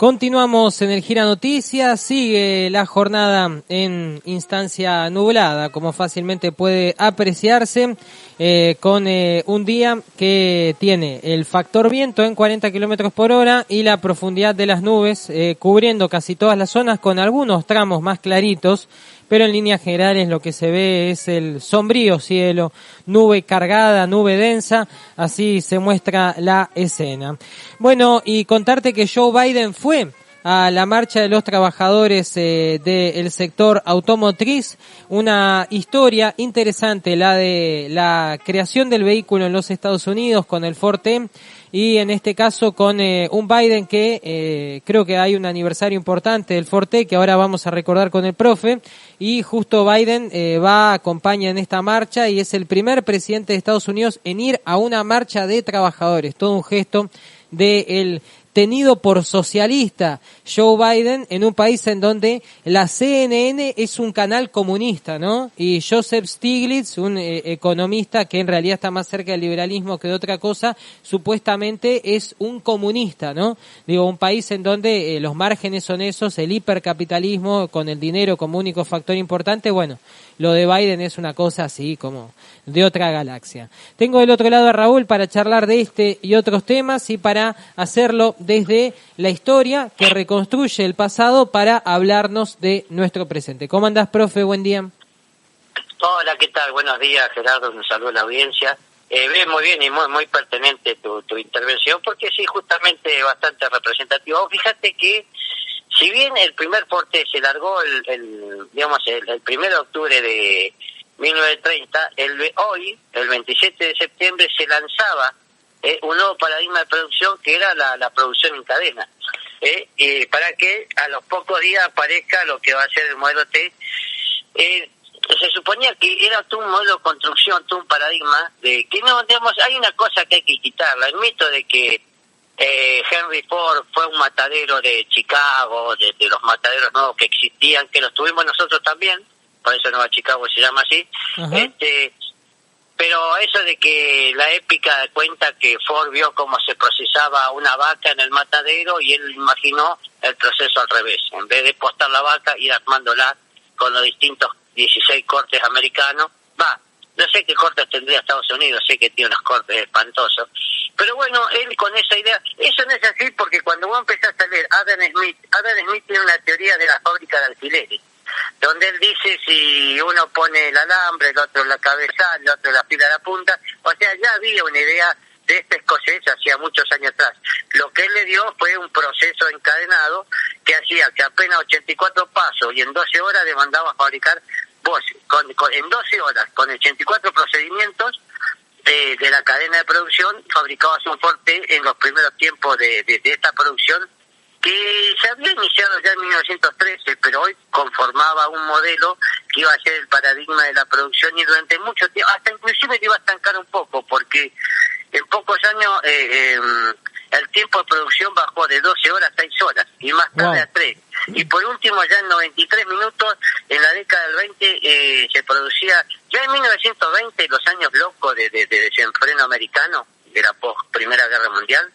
Continuamos en el Gira Noticias, sigue la jornada en instancia nublada, como fácilmente puede apreciarse, con un día que tiene el factor viento en 40 kilómetros por hora y la profundidad de las nubes cubriendo casi todas las zonas con algunos tramos más claritos, pero en líneas generales lo que se ve es el sombrío cielo, nube cargada, nube densa, así se muestra la escena. Bueno, y contarte que Joe Biden fue a la marcha de los trabajadores del sector automotriz, una historia interesante, la de la creación del vehículo en los Estados Unidos con el Ford T, y en este caso con un Biden que creo que hay un aniversario importante del Ford T que ahora vamos a recordar con el profe, y justo Biden acompaña en esta marcha y es el primer presidente de Estados Unidos en ir a una marcha de trabajadores, todo un gesto de el tenido por socialista Joe Biden en un país en donde la CNN es un canal comunista, ¿no? Y Joseph Stiglitz, un economista que en realidad está más cerca del liberalismo que de otra cosa, supuestamente es un comunista, ¿no? Digo, un país en donde los márgenes son esos, el hipercapitalismo con el dinero como único factor importante. Bueno, lo de Biden es una cosa así como de otra galaxia. Tengo del otro lado a Raúl para charlar de este y otros temas y para hacerlo desde la historia que reconstruye el pasado para hablarnos de nuestro presente. ¿Cómo andás, profe? Buen día. Hola, ¿qué tal? Buenos días, Gerardo. Un saludo a la audiencia. Muy bien y muy pertinente tu intervención, porque sí, justamente bastante representativo. Fíjate que si bien el primer porte se largó el 1 de octubre de 1930, hoy, el 27 de septiembre, se lanzaba un nuevo paradigma de producción que era la producción en cadena, para que a los pocos días aparezca lo que va a ser el modelo T. Se suponía que era todo un modelo de construcción, todo un paradigma de que no, digamos, hay una cosa que hay que quitarla, el mito de que Henry Ford fue un matadero de Chicago, de los mataderos nuevos que existían, que los tuvimos nosotros también, por eso Nueva Chicago se llama así. Pero eso de que la épica cuenta que Ford vio cómo se procesaba una vaca en el matadero y él imaginó el proceso al revés. En vez de postar la vaca, ir armándola con los distintos 16 cortes americanos. No sé qué cortes tendría Estados Unidos, sé que tiene unos cortes espantosos. Pero bueno, él con esa idea, eso no es así porque cuando vos empezás a leer Adam Smith tiene una teoría de la fábrica de alfileres, donde él dice si uno pone el alambre, el otro la cabeza, el otro la fila a la punta, o sea, ya había una idea de este escocés hacía muchos años atrás. Lo que él le dio fue un proceso encadenado que hacía que apenas 84 pasos y en 12 horas le mandaba a fabricar vos, en 12 horas, con 84 procedimientos de la cadena de producción, fabricabas un Ford T en los primeros tiempos de esta producción, que se había iniciado ya en 1913, pero hoy conformaba un modelo que iba a ser el paradigma de la producción y durante mucho tiempo, hasta inclusive iba a estancar un poco, porque en pocos años el tiempo de producción bajó de 12 horas a 6 horas y más tarde a 3. Y por último, ya en 93 minutos, en la década del 20, se producía, ya en 1920, los años locos de desenfreno americano, de la post-Primera Guerra Mundial,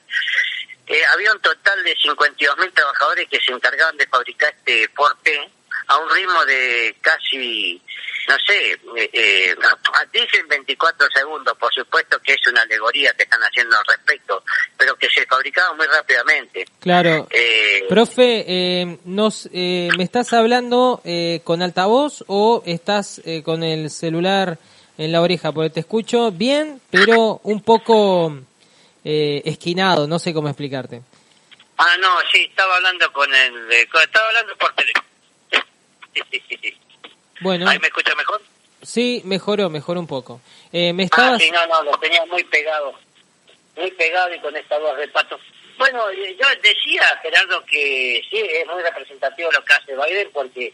había un total de 52.000 trabajadores que se encargaban de fabricar este Ford T a un ritmo de casi, no sé, dicen 24 segundos, por supuesto que es una alegoría que están haciendo al respecto, pero que se fabricaba muy rápidamente. Claro. Profe, ¿me estás hablando con altavoz o estás con el celular en la oreja? Porque te escucho bien, pero un poco esquinado, no sé cómo explicarte. No, sí, estaba hablando estaba hablando por teléfono. Sí. Bueno. ¿Ahí me escucha mejor? Sí, mejoró un poco. Me estabas... Sí, no, lo tenía muy pegado y con esta voz de pato. Bueno, yo decía, Gerardo, que sí, es muy representativo lo que hace Biden porque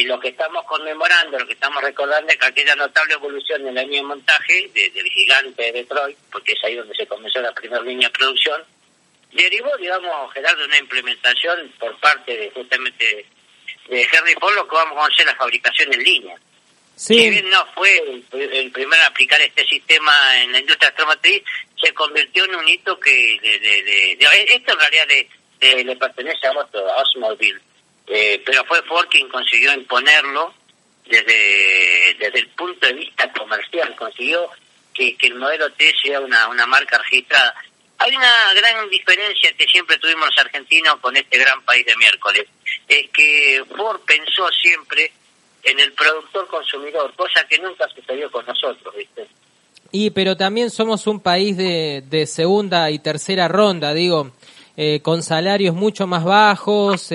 lo que estamos conmemorando, lo que estamos recordando es que aquella notable evolución en la línea de montaje del gigante de Detroit, porque es ahí donde se comenzó la primera línea de producción, derivó, digamos, Gerardo, de una implementación por parte de justamente de Henry Ford, lo que vamos a conocer la fabricación en línea. Sí. Si bien no fue el primero a aplicar este sistema en la industria automotriz, se convirtió en un hito que esto en realidad le pertenece a otro, a Oldsmobile. Pero fue Ford quien consiguió imponerlo desde el punto de vista comercial, consiguió que el modelo T sea una marca registrada. Hay una gran diferencia que siempre tuvimos los argentinos con este gran país de miércoles, es que Ford pensó siempre en el productor consumidor, cosa que nunca sucedió con nosotros, ¿viste? Pero también somos un país de segunda y tercera ronda, digo, con salarios mucho más bajos,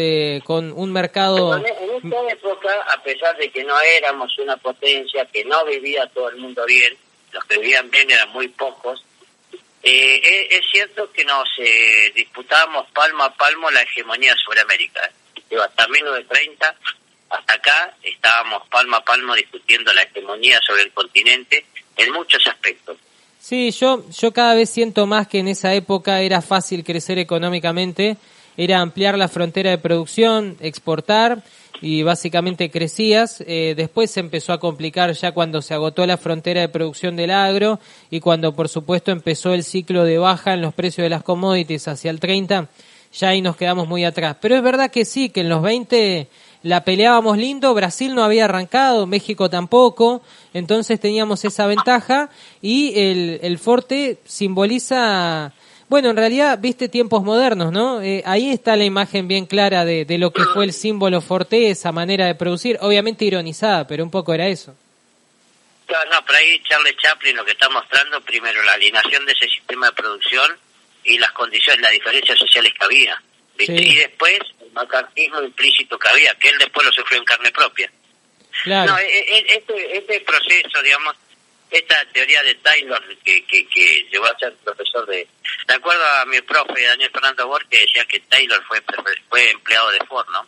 con un mercado... En esta época, a pesar de que no éramos una potencia, que no vivía todo el mundo bien, los que vivían bien eran muy pocos, es cierto que nos disputábamos palmo a palmo la hegemonía sobre América. Digo, hasta 1930, hasta acá, estábamos palmo a palmo discutiendo la hegemonía sobre el continente en muchos aspectos. Sí, yo cada vez siento más que en esa época era fácil crecer económicamente, era ampliar la frontera de producción, exportar y básicamente crecías. Después se empezó a complicar ya cuando se agotó la frontera de producción del agro y cuando por supuesto empezó el ciclo de baja en los precios de las commodities hacia el 30, ya ahí nos quedamos muy atrás. Pero es verdad que sí, que en los 20 la peleábamos lindo, Brasil no había arrancado, México tampoco, entonces teníamos esa ventaja y el Forte simboliza, bueno, en realidad viste tiempos modernos, ¿no? Ahí está la imagen bien clara de lo que fue el símbolo Forte, esa manera de producir, obviamente ironizada, pero un poco era eso. Claro, no, pero ahí Charles Chaplin lo que está mostrando, primero, la alienación de ese sistema de producción y las condiciones, las diferencias sociales que había, ¿viste? Sí. Y después el macartismo implícito que había, que él después lo sufrió en carne propia. Claro. No, este proceso, digamos, esta teoría de Taylor que llegó a ser profesor de acuerdo a mi profe Daniel Fernando Borges, que decía que Taylor fue empleado de Ford, ¿no?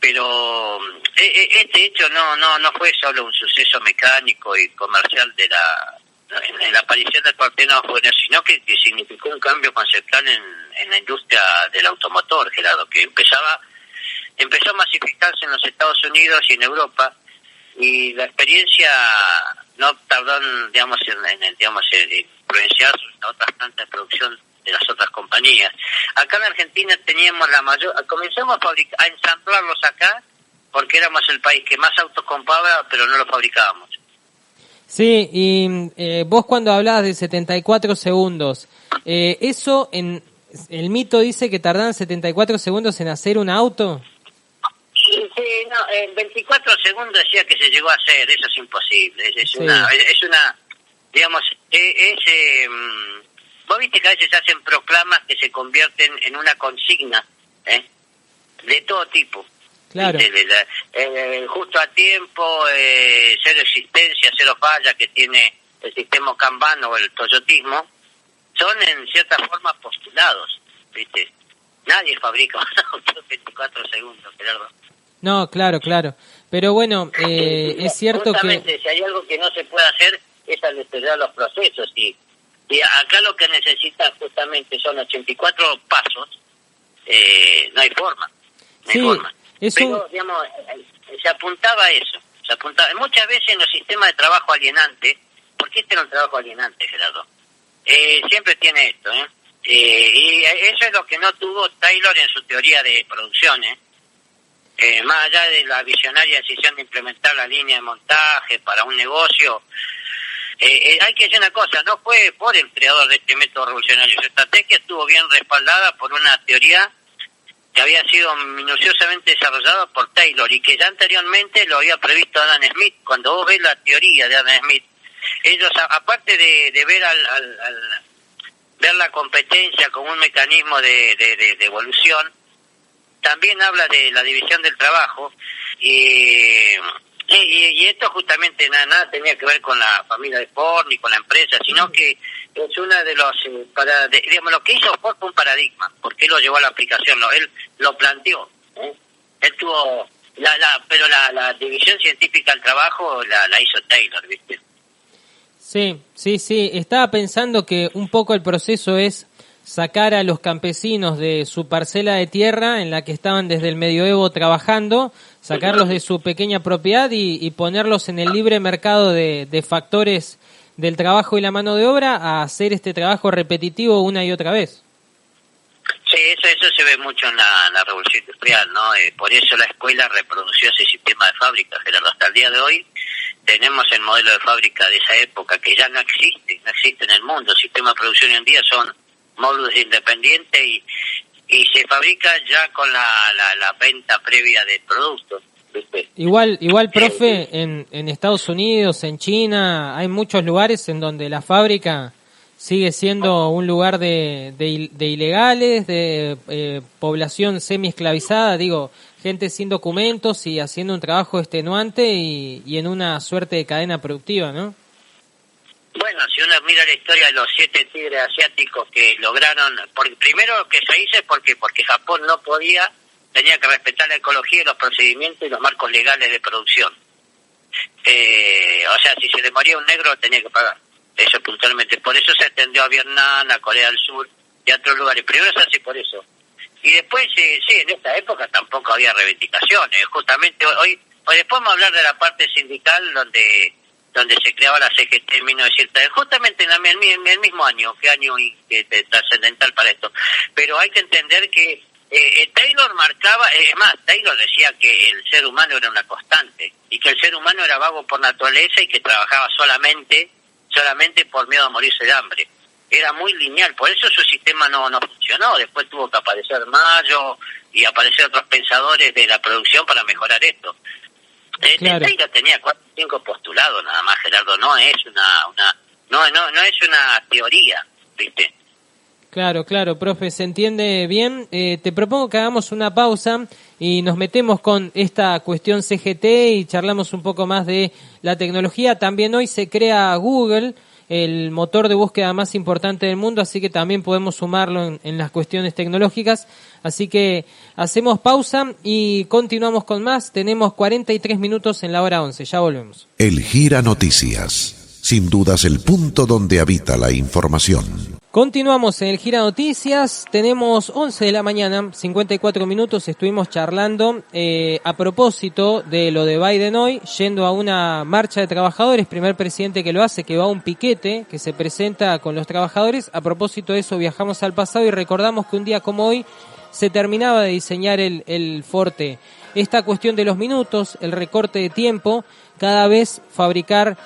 Pero este hecho no fue solo un suceso mecánico y comercial en la aparición del Partenón, sino que significó un cambio conceptual en la industria del automotor, Gerardo, que empezó a masificarse en los Estados Unidos y en Europa, y la experiencia no tardó en influenciar a otras plantas de producción de las otras compañías. Acá en Argentina teníamos comenzamos a ensamblarlos acá porque éramos el país que más autos compraba, pero no los fabricábamos. Sí, y vos cuando hablabas de 74 segundos, eso el mito dice que tardan 74 segundos en hacer un auto. Sí, no, en 24 segundos decía que se llegó a hacer, eso es imposible, es una, digamos, vos viste que a veces se hacen proclamas que se convierten en una consigna, de todo tipo. Claro. Justo a tiempo, cero existencia, cero falla que tiene el sistema Kanban o el toyotismo, son en cierta forma postulados, ¿viste? Nadie fabrica un auto en 24 segundos, Gerardo. No, claro. Pero bueno, es cierto justamente, si hay algo que no se puede hacer es acelerar los procesos. Y acá lo que necesita justamente son 84 pasos, no hay forma. Pero, digamos, se apuntaba a eso. Muchas veces en los sistemas de trabajo alienante, porque este era un trabajo alienante, Gerardo, siempre tiene esto, y eso es lo que no tuvo Taylor en su teoría de producción, más allá de la visionaria decisión de implementar la línea de montaje para un negocio, hay que decir una cosa, no fue por el creador de este método revolucionario, su estrategia estuvo bien respaldada por una teoría que había sido minuciosamente desarrollada por Taylor y que ya anteriormente lo había previsto Adam Smith. Cuando vos ves la teoría de Adam Smith, ellos, aparte de ver ver la competencia como un mecanismo de evolución, también habla de la división del trabajo y esto justamente nada tenía que ver con la familia de Ford ni con la empresa, sino que es una de los digamos, lo que hizo Ford fue un paradigma, porque él lo llevó a la aplicación, él lo planteó, él tuvo pero la división científica del trabajo la hizo Taylor, ¿viste? Sí, estaba pensando que un poco el proceso es sacar a los campesinos de su parcela de tierra en la que estaban desde el medioevo trabajando, sacarlos de su pequeña propiedad y ponerlos en el libre mercado de factores del trabajo y la mano de obra a hacer este trabajo repetitivo una y otra vez. Sí, eso se ve mucho en la Revolución Industrial, ¿no? Por eso la escuela reprodució ese sistema de fábricas, Gerardo. Hasta el día de hoy tenemos el modelo de fábrica de esa época, que ya no existe en el mundo. El sistema de producción hoy en día son módulos independientes y se fabrica ya con la venta previa del producto, ¿viste? Igual, profe, en Estados Unidos, en China, hay muchos lugares en donde la fábrica sigue siendo un lugar de ilegales, de población semi-esclavizada, digo, gente sin documentos y haciendo un trabajo extenuante y en una suerte de cadena productiva, ¿no? Bueno, si uno mira la historia de los 7 tigres asiáticos que lograron, primero lo que se hizo es porque Japón no podía, tenía que respetar la ecología y los procedimientos y los marcos legales de producción. O sea, si se le moría un negro tenía que pagar. Eso puntualmente. Por eso se extendió a Vietnam, a Corea del Sur y a otros lugares. Primero se hace por eso. Y después, sí, en esta época tampoco había reivindicaciones. Justamente hoy después vamos a hablar de la parte sindical donde se creaba la CGT en 1900, justamente en el mismo año, qué año trascendental para esto. Pero hay que entender que Taylor marcaba, es más, Taylor decía que el ser humano era una constante y que el ser humano era vago por naturaleza y que trabajaba solamente por miedo a morirse de hambre. Era muy lineal, por eso su sistema no funcionó. Después tuvo que aparecer Mayo y aparecer otros pensadores de la producción para mejorar esto. Claro. Taylor tenía 4 o 5 postulados nada más, Gerardo, no es no es una teoría, ¿viste? Claro, profe, se entiende bien. Te propongo que hagamos una pausa y nos metemos con esta cuestión CGT y charlamos un poco más de la tecnología. También hoy se crea Google, el motor de búsqueda más importante del mundo, así que también podemos sumarlo en las cuestiones tecnológicas. Así que hacemos pausa y continuamos con más. Tenemos 43 minutos en la hora 11, ya volvemos. El Gira Noticias. Sin dudas el punto donde habita la información. Continuamos en el Gira Noticias, tenemos 11 de la mañana, 54 minutos, estuvimos charlando a propósito de lo de Biden hoy, yendo a una marcha de trabajadores, primer presidente que lo hace, que va a un piquete, que se presenta con los trabajadores. A propósito de eso viajamos al pasado y recordamos que un día como hoy se terminaba de diseñar el Forte. Esta cuestión de los minutos, el recorte de tiempo, cada vez fabricar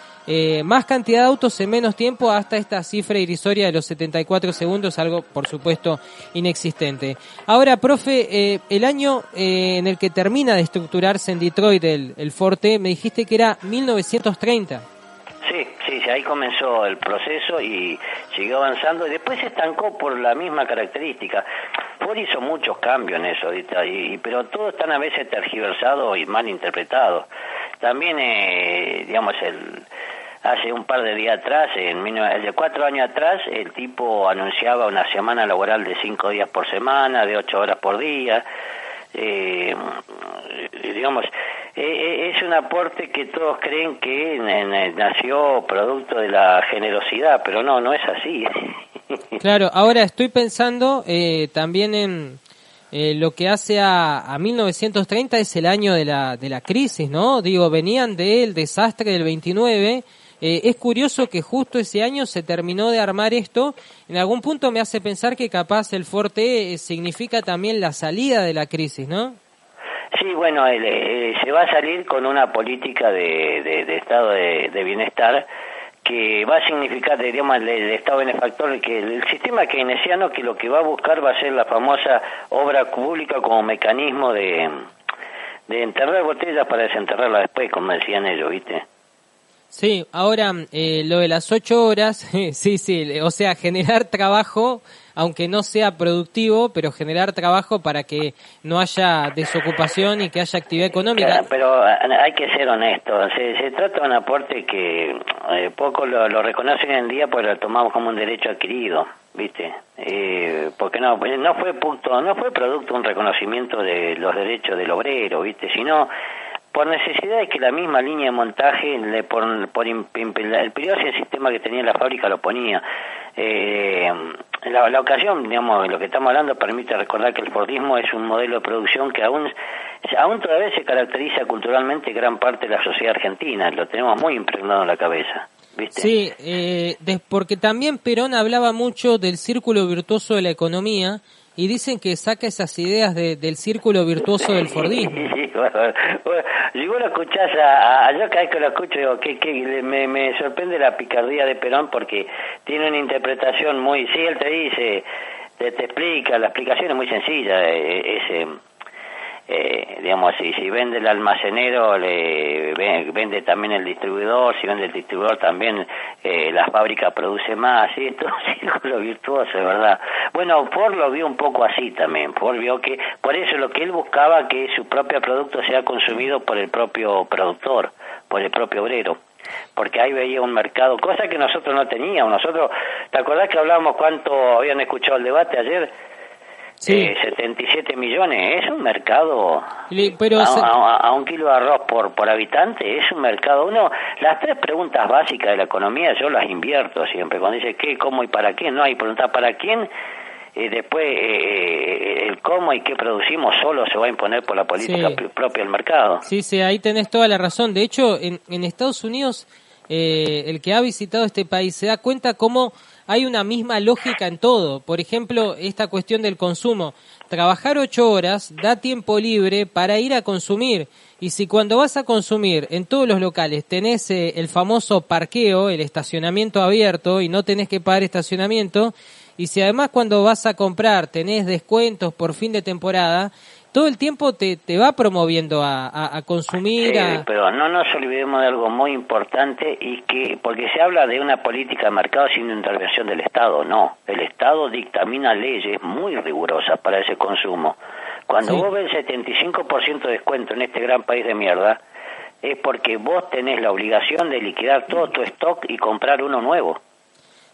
más cantidad de autos en menos tiempo hasta esta cifra irrisoria de los 74 segundos, algo por supuesto inexistente. Ahora, profe, el año en el que termina de estructurarse en Detroit el Forte, me dijiste que era 1930. Sí, ahí comenzó el proceso y siguió avanzando y después se estancó por la misma característica. Ford hizo muchos cambios en eso, pero todos están a veces tergiversados y mal interpretados. También, hace un par de días atrás, el de 4 años atrás, el tipo anunciaba una semana laboral de 5 días por semana, de 8 horas por día. Es un aporte que todos creen que nació producto de la generosidad, pero no es así. Claro, ahora estoy pensando también en lo que hace a 1930, es el año de la crisis, ¿no? Digo, venían del desastre del 29. Es curioso que justo ese año se terminó de armar esto. En algún punto me hace pensar que capaz el Forte significa también la salida de la crisis, ¿no? Sí, bueno, se va a salir con una política de estado de bienestar que va a significar, diríamos, el estado benefactor, que el sistema keynesiano, que lo que va a buscar va a ser la famosa obra pública como mecanismo de enterrar botellas para desenterrarlas después, como decían ellos, ¿viste? Sí, ahora lo de las 8 horas, sí, o sea, generar trabajo, aunque no sea productivo, pero generar trabajo para que no haya desocupación y que haya actividad económica. Claro, pero hay que ser honesto, se trata de un aporte que poco lo reconocen hoy en día, pues lo tomamos como un derecho adquirido, ¿viste? Porque no fue producto de un reconocimiento de los derechos del obrero, ¿viste? Sino por necesidad de que la misma línea de montaje, el periodo y el sistema que tenía la fábrica lo ponía. La ocasión, digamos, lo que estamos hablando permite recordar que el Fordismo es un modelo de producción que aún todavía se caracteriza culturalmente gran parte de la sociedad argentina, lo tenemos muy impregnado en la cabeza, ¿viste? Sí, porque también Perón hablaba mucho del círculo virtuoso de la economía, y dicen que saca esas ideas del círculo virtuoso del Fordismo. Sí, bueno, si vos lo escuchás yo cada vez que lo escucho digo que me sorprende la picardía de Perón, porque tiene una interpretación muy, sí, él te dice, te explica, la explicación es muy sencilla, digamos, si vende el almacenero, vende también el distribuidor, si vende el distribuidor también la fábrica produce más, ¿sí? Todo un círculo virtuoso, ¿verdad? Bueno, Ford lo vio un poco así también. Ford vio que, por eso lo que él buscaba, que su propio producto sea consumido por el propio productor, por el propio obrero, porque ahí veía un mercado, cosa que nosotros no teníamos. Nosotros, ¿te acordás que hablábamos cuánto habían escuchado el debate ayer? Sí. 77 millones, es un mercado, pero a un kilo de arroz por habitante, es un mercado. Las tres preguntas básicas de la economía yo las invierto siempre, cuando dice qué, cómo y para quién, no hay preguntar para quién, después el cómo y qué producimos solo se va a imponer por la política propia del mercado. Sí, ahí tenés toda la razón. De hecho, en Estados Unidos, el que ha visitado este país se da cuenta cómo hay una misma lógica en todo. Por ejemplo, esta cuestión del consumo. Trabajar 8 horas da tiempo libre para ir a consumir. Y si cuando vas a consumir en todos los locales tenés el famoso parqueo, el estacionamiento abierto, y no tenés que pagar estacionamiento, y si además cuando vas a comprar tenés descuentos por fin de temporada, todo el tiempo te va promoviendo a consumir. Sí, pero no nos olvidemos de algo muy importante, y que porque se habla de una política de mercado sin intervención del Estado. No, el Estado dictamina leyes muy rigurosas para ese consumo. Cuando vos ves el 75% de descuento en este gran país de mierda, es porque vos tenés la obligación de liquidar todo tu stock y comprar uno nuevo.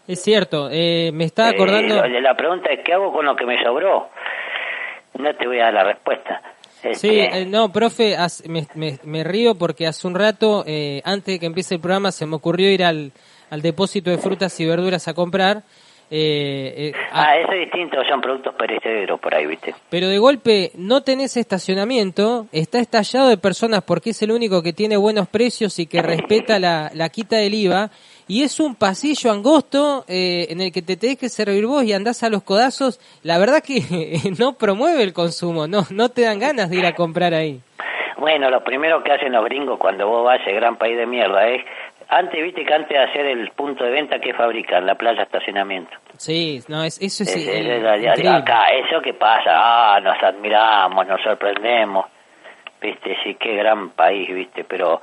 Es cierto, me estaba acordando. La pregunta es, ¿qué hago con lo que me sobró? No te voy a dar la respuesta. Sí, no, profe, me río porque hace un rato, antes de que empiece el programa, se me ocurrió ir al depósito de frutas y verduras a comprar. Eso es distinto, son productos perecederos por ahí, ¿viste? Pero de golpe no tenés estacionamiento, está estallado de personas porque es el único que tiene buenos precios y que respeta la quita del IVA. Y es un pasillo angosto en el que te tenés que servir vos y andás a los codazos. La verdad que no promueve el consumo, no te dan ganas de ir a comprar ahí. Bueno, lo primero que hacen los gringos cuando vos vas a ese gran país de mierda es, viste que antes de hacer el punto de venta, que fabrican la playa de estacionamiento. Sí, no, eso es increíble. Acá, eso que pasa, nos admiramos, nos sorprendemos. Viste, sí, qué gran país, viste, pero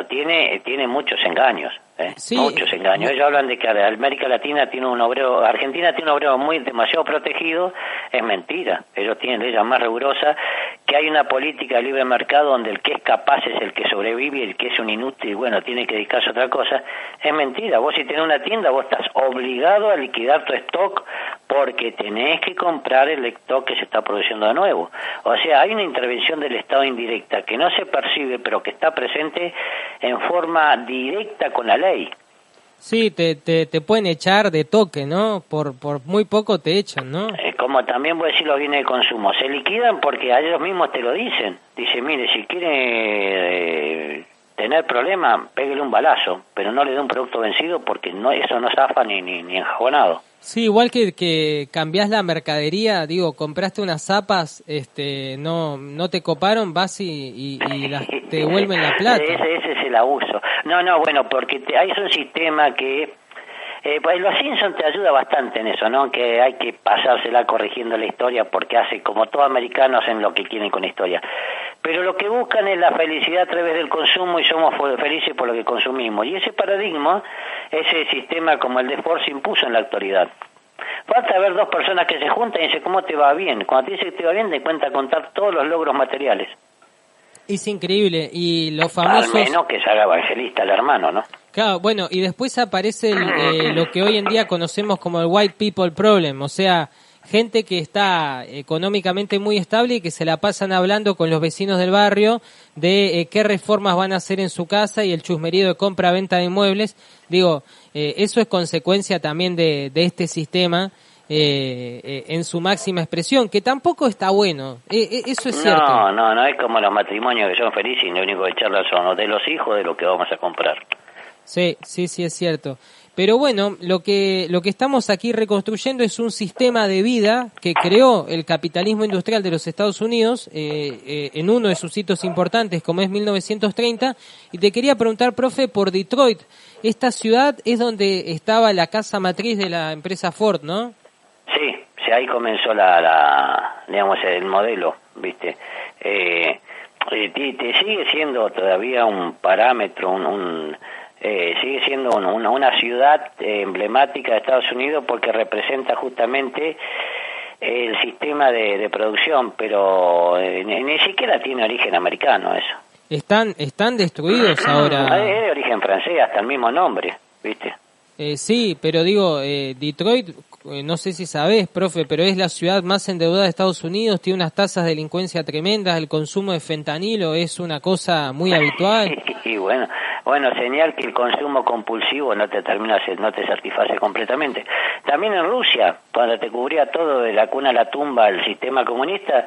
tiene muchos engaños, sí, muchos engaños. Ellos hablan de que América Latina tiene un obrero, Argentina tiene un obrero demasiado protegido. Es mentira. Ellos tienen leyes más rigurosas, que hay una política de libre mercado donde el que es capaz es el que sobrevive, y el que es un inútil, bueno, tiene que dedicarse a otra cosa. Es mentira. Vos, si tenés una tienda, vos estás obligado a liquidar tu stock porque tenés que comprar el stock que se está produciendo de nuevo. O sea, hay una intervención del Estado indirecta que no se percibe, pero que está presente en forma directa con la ley. Sí, te pueden echar de toque, ¿no? Por muy poco te echan, ¿no? Como también voy a decir los bienes de consumo, se liquidan porque a ellos mismos te lo dicen. Dice, mire, si quiere tener problemas, pégale un balazo, pero no le dé un producto vencido, porque eso no zafa ni enjabonado. Sí, igual que cambiás la mercadería, digo, compraste unas zapas, no te coparon, vas y te devuelven la plata. Ese es el abuso. No, bueno, porque hay un sistema que... pues los Simpsons te ayuda bastante en eso, ¿no? Que hay que pasársela corrigiendo la historia, porque hace, como todos americanos, hacen lo que quieren con la historia. Pero lo que buscan es la felicidad a través del consumo, y somos felices por lo que consumimos. Y ese paradigma, ese sistema como el de Ford, se impuso en la actualidad. Falta ver dos personas que se juntan y dicen, ¿cómo te va bien? Cuando te dice que te va bien, te cuenta contar todos los logros materiales. Es increíble, y los famosos... Al menos que se haga evangelista el hermano, ¿no? Claro, bueno, y después aparece lo que hoy en día conocemos como el white people problem, o sea, gente que está económicamente muy estable y que se la pasan hablando con los vecinos del barrio de qué reformas van a hacer en su casa, y el chusmerío de compra-venta de inmuebles. Digo, eso es consecuencia también de este sistema en su máxima expresión, que tampoco está bueno. Eso es cierto. No, es como los matrimonios que son felices y lo único que charlan son de los hijos, de lo que vamos a comprar. Sí, es cierto. Pero bueno, lo que estamos aquí reconstruyendo es un sistema de vida que creó el capitalismo industrial de los Estados Unidos en uno de sus hitos importantes, como es 1930. Y te quería preguntar, profe, por Detroit. Esta ciudad es donde estaba la casa matriz de la empresa Ford, ¿no? Sí, ahí comenzó digamos, el modelo, ¿viste? Te sigue siendo todavía un parámetro, sigue siendo una ciudad emblemática de Estados Unidos porque representa justamente el sistema de producción, pero ni siquiera tiene origen americano eso. Están destruidos ahora. Es de origen francés, hasta el mismo nombre, ¿viste? Sí, pero digo, Detroit, no sé si sabés, profe, pero es la ciudad más endeudada de Estados Unidos, tiene unas tasas de delincuencia tremendas, el consumo de fentanilo es una cosa muy habitual. Y bueno, señal que el consumo compulsivo no te satisface completamente. También en Rusia, cuando te cubría todo de la cuna a la tumba el sistema comunista,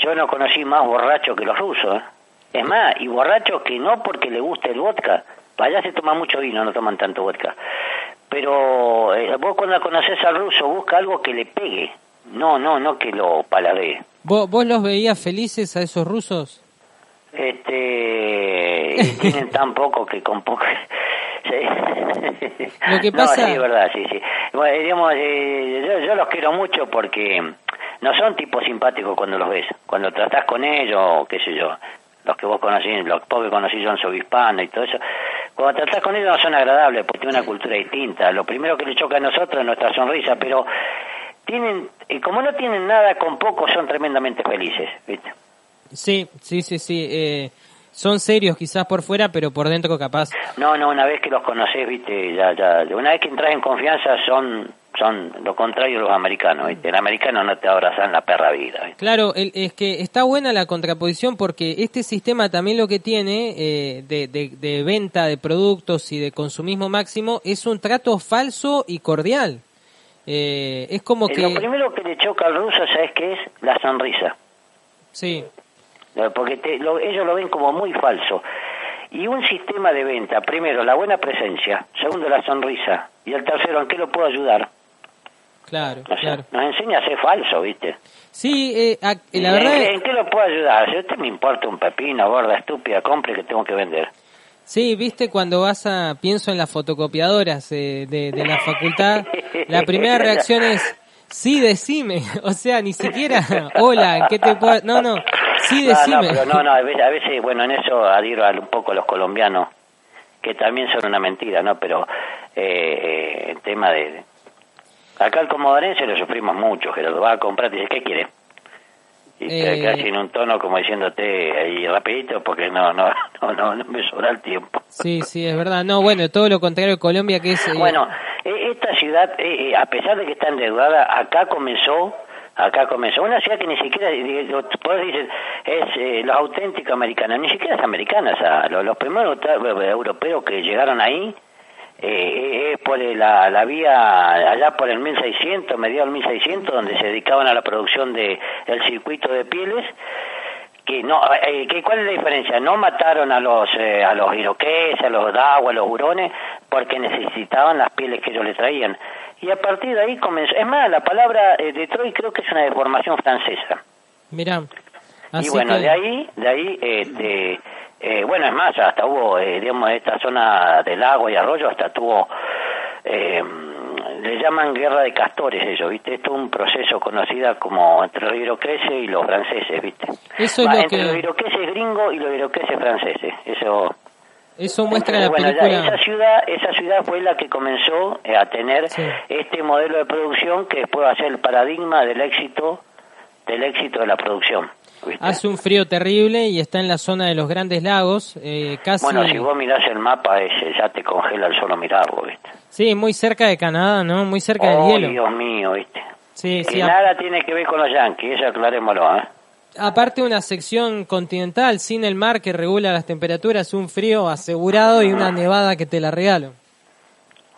yo no conocí más borrachos que los rusos, ¿eh? Es más, y borrachos que no porque le guste el vodka. Allá se toma mucho vino, no toman tanto vodka. Pero vos cuando conoces al ruso busca algo que le pegue, no que lo paladee. ¿Vos los veías felices a esos rusos? Tienen tan poco que con poco. Lo que pasa... No, sí, es verdad, sí. Bueno, digamos, yo los quiero mucho porque no son tipos simpáticos cuando los ves. Cuando tratás con ellos, qué sé yo, los que vos conocís, los pocos que conocí yo en Sobispano y todo eso, cuando tratás con ellos no son agradables porque tienen una cultura distinta. Lo primero que les choca a nosotros es nuestra sonrisa, pero tienen, como no tienen nada con poco, son tremendamente felices, ¿viste? Sí. Son serios quizás por fuera, pero por dentro capaz. No, una vez que los conocés, ¿viste? Ya, una vez que entras en confianza son lo contrario de los americanos, ¿viste? El americano no te abraza en la perra vida, ¿viste? Claro, es que está buena la contraposición porque este sistema también lo que tiene de venta de productos y de consumismo máximo es un trato falso y cordial. Es como que... Lo primero que le choca al ruso, ¿sabes qué es? La sonrisa. Sí. Porque ellos lo ven como muy falso. Y un sistema de venta, primero, la buena presencia, segundo, la sonrisa, y el tercero, ¿en qué lo puedo ayudar? Claro, o sea, claro. Nos enseña a ser falso, ¿viste? Sí, la verdad... ¿En qué lo puedo ayudar? Si a usted me importa un pepino, gorda, estúpida, compre que tengo que vender. Sí, viste, cuando pienso en las fotocopiadoras de la facultad, la primera reacción es... Sí, decime, o sea, ni siquiera, hola, ¿en qué te puedo...? No, sí, decime. A veces, bueno, en eso adhiero un poco a los colombianos, que también son una mentira, ¿no? Pero el tema de... Acá el comodorense lo sufrimos mucho, que lo va a comprar y dice, ¿qué quiere? Y te quedas en un tono como diciéndote ahí rapidito, porque no me sobra el tiempo. Sí, es verdad. No, bueno, todo lo contrario de Colombia, que es... Bueno, esta ciudad, a pesar de que está endeudada, acá comenzó una ciudad que ni siquiera, vos dices, es los auténticos americanos, ni siquiera es americana, o sea, los primeros europeos que llegaron ahí, es por la vía, allá por el 1600, mediados del 1600, donde se dedicaban a la producción del circuito de pieles, ¿cuál es la diferencia? No mataron a los iroqueses, a los dawa, a los hurones, porque necesitaban las pieles que ellos les traían. Y a partir de ahí comenzó. Es más, la palabra Detroit creo que es una deformación francesa. Mirá. Y bueno, de ahí, bueno, es más, hasta hubo, digamos, esta zona de lago y arroyo, hasta tuvo, le llaman guerra de castores ellos, ¿viste? Esto es un proceso conocido como entre los iroqueses y los franceses, ¿viste? Eso es entre los iroqueses gringos y los iroqueses franceses, Eso muestra la película. Esa ciudad fue la que comenzó a tener este modelo de producción que después va a ser el paradigma del éxito de la producción, ¿viste? Hace un frío terrible y está en la zona de los Grandes Lagos, casi... Bueno, si vos mirás el mapa ya te congela el solo mirarlo, ¿viste? Sí, muy cerca de Canadá, ¿no? Muy cerca del hielo. Dios mío, ¿viste? Sí, nada tiene que ver con los yanquis, eso aclarémoslo, ¿eh? Aparte una sección continental sin el mar que regula las temperaturas, un frío asegurado y una nevada que te la regalo.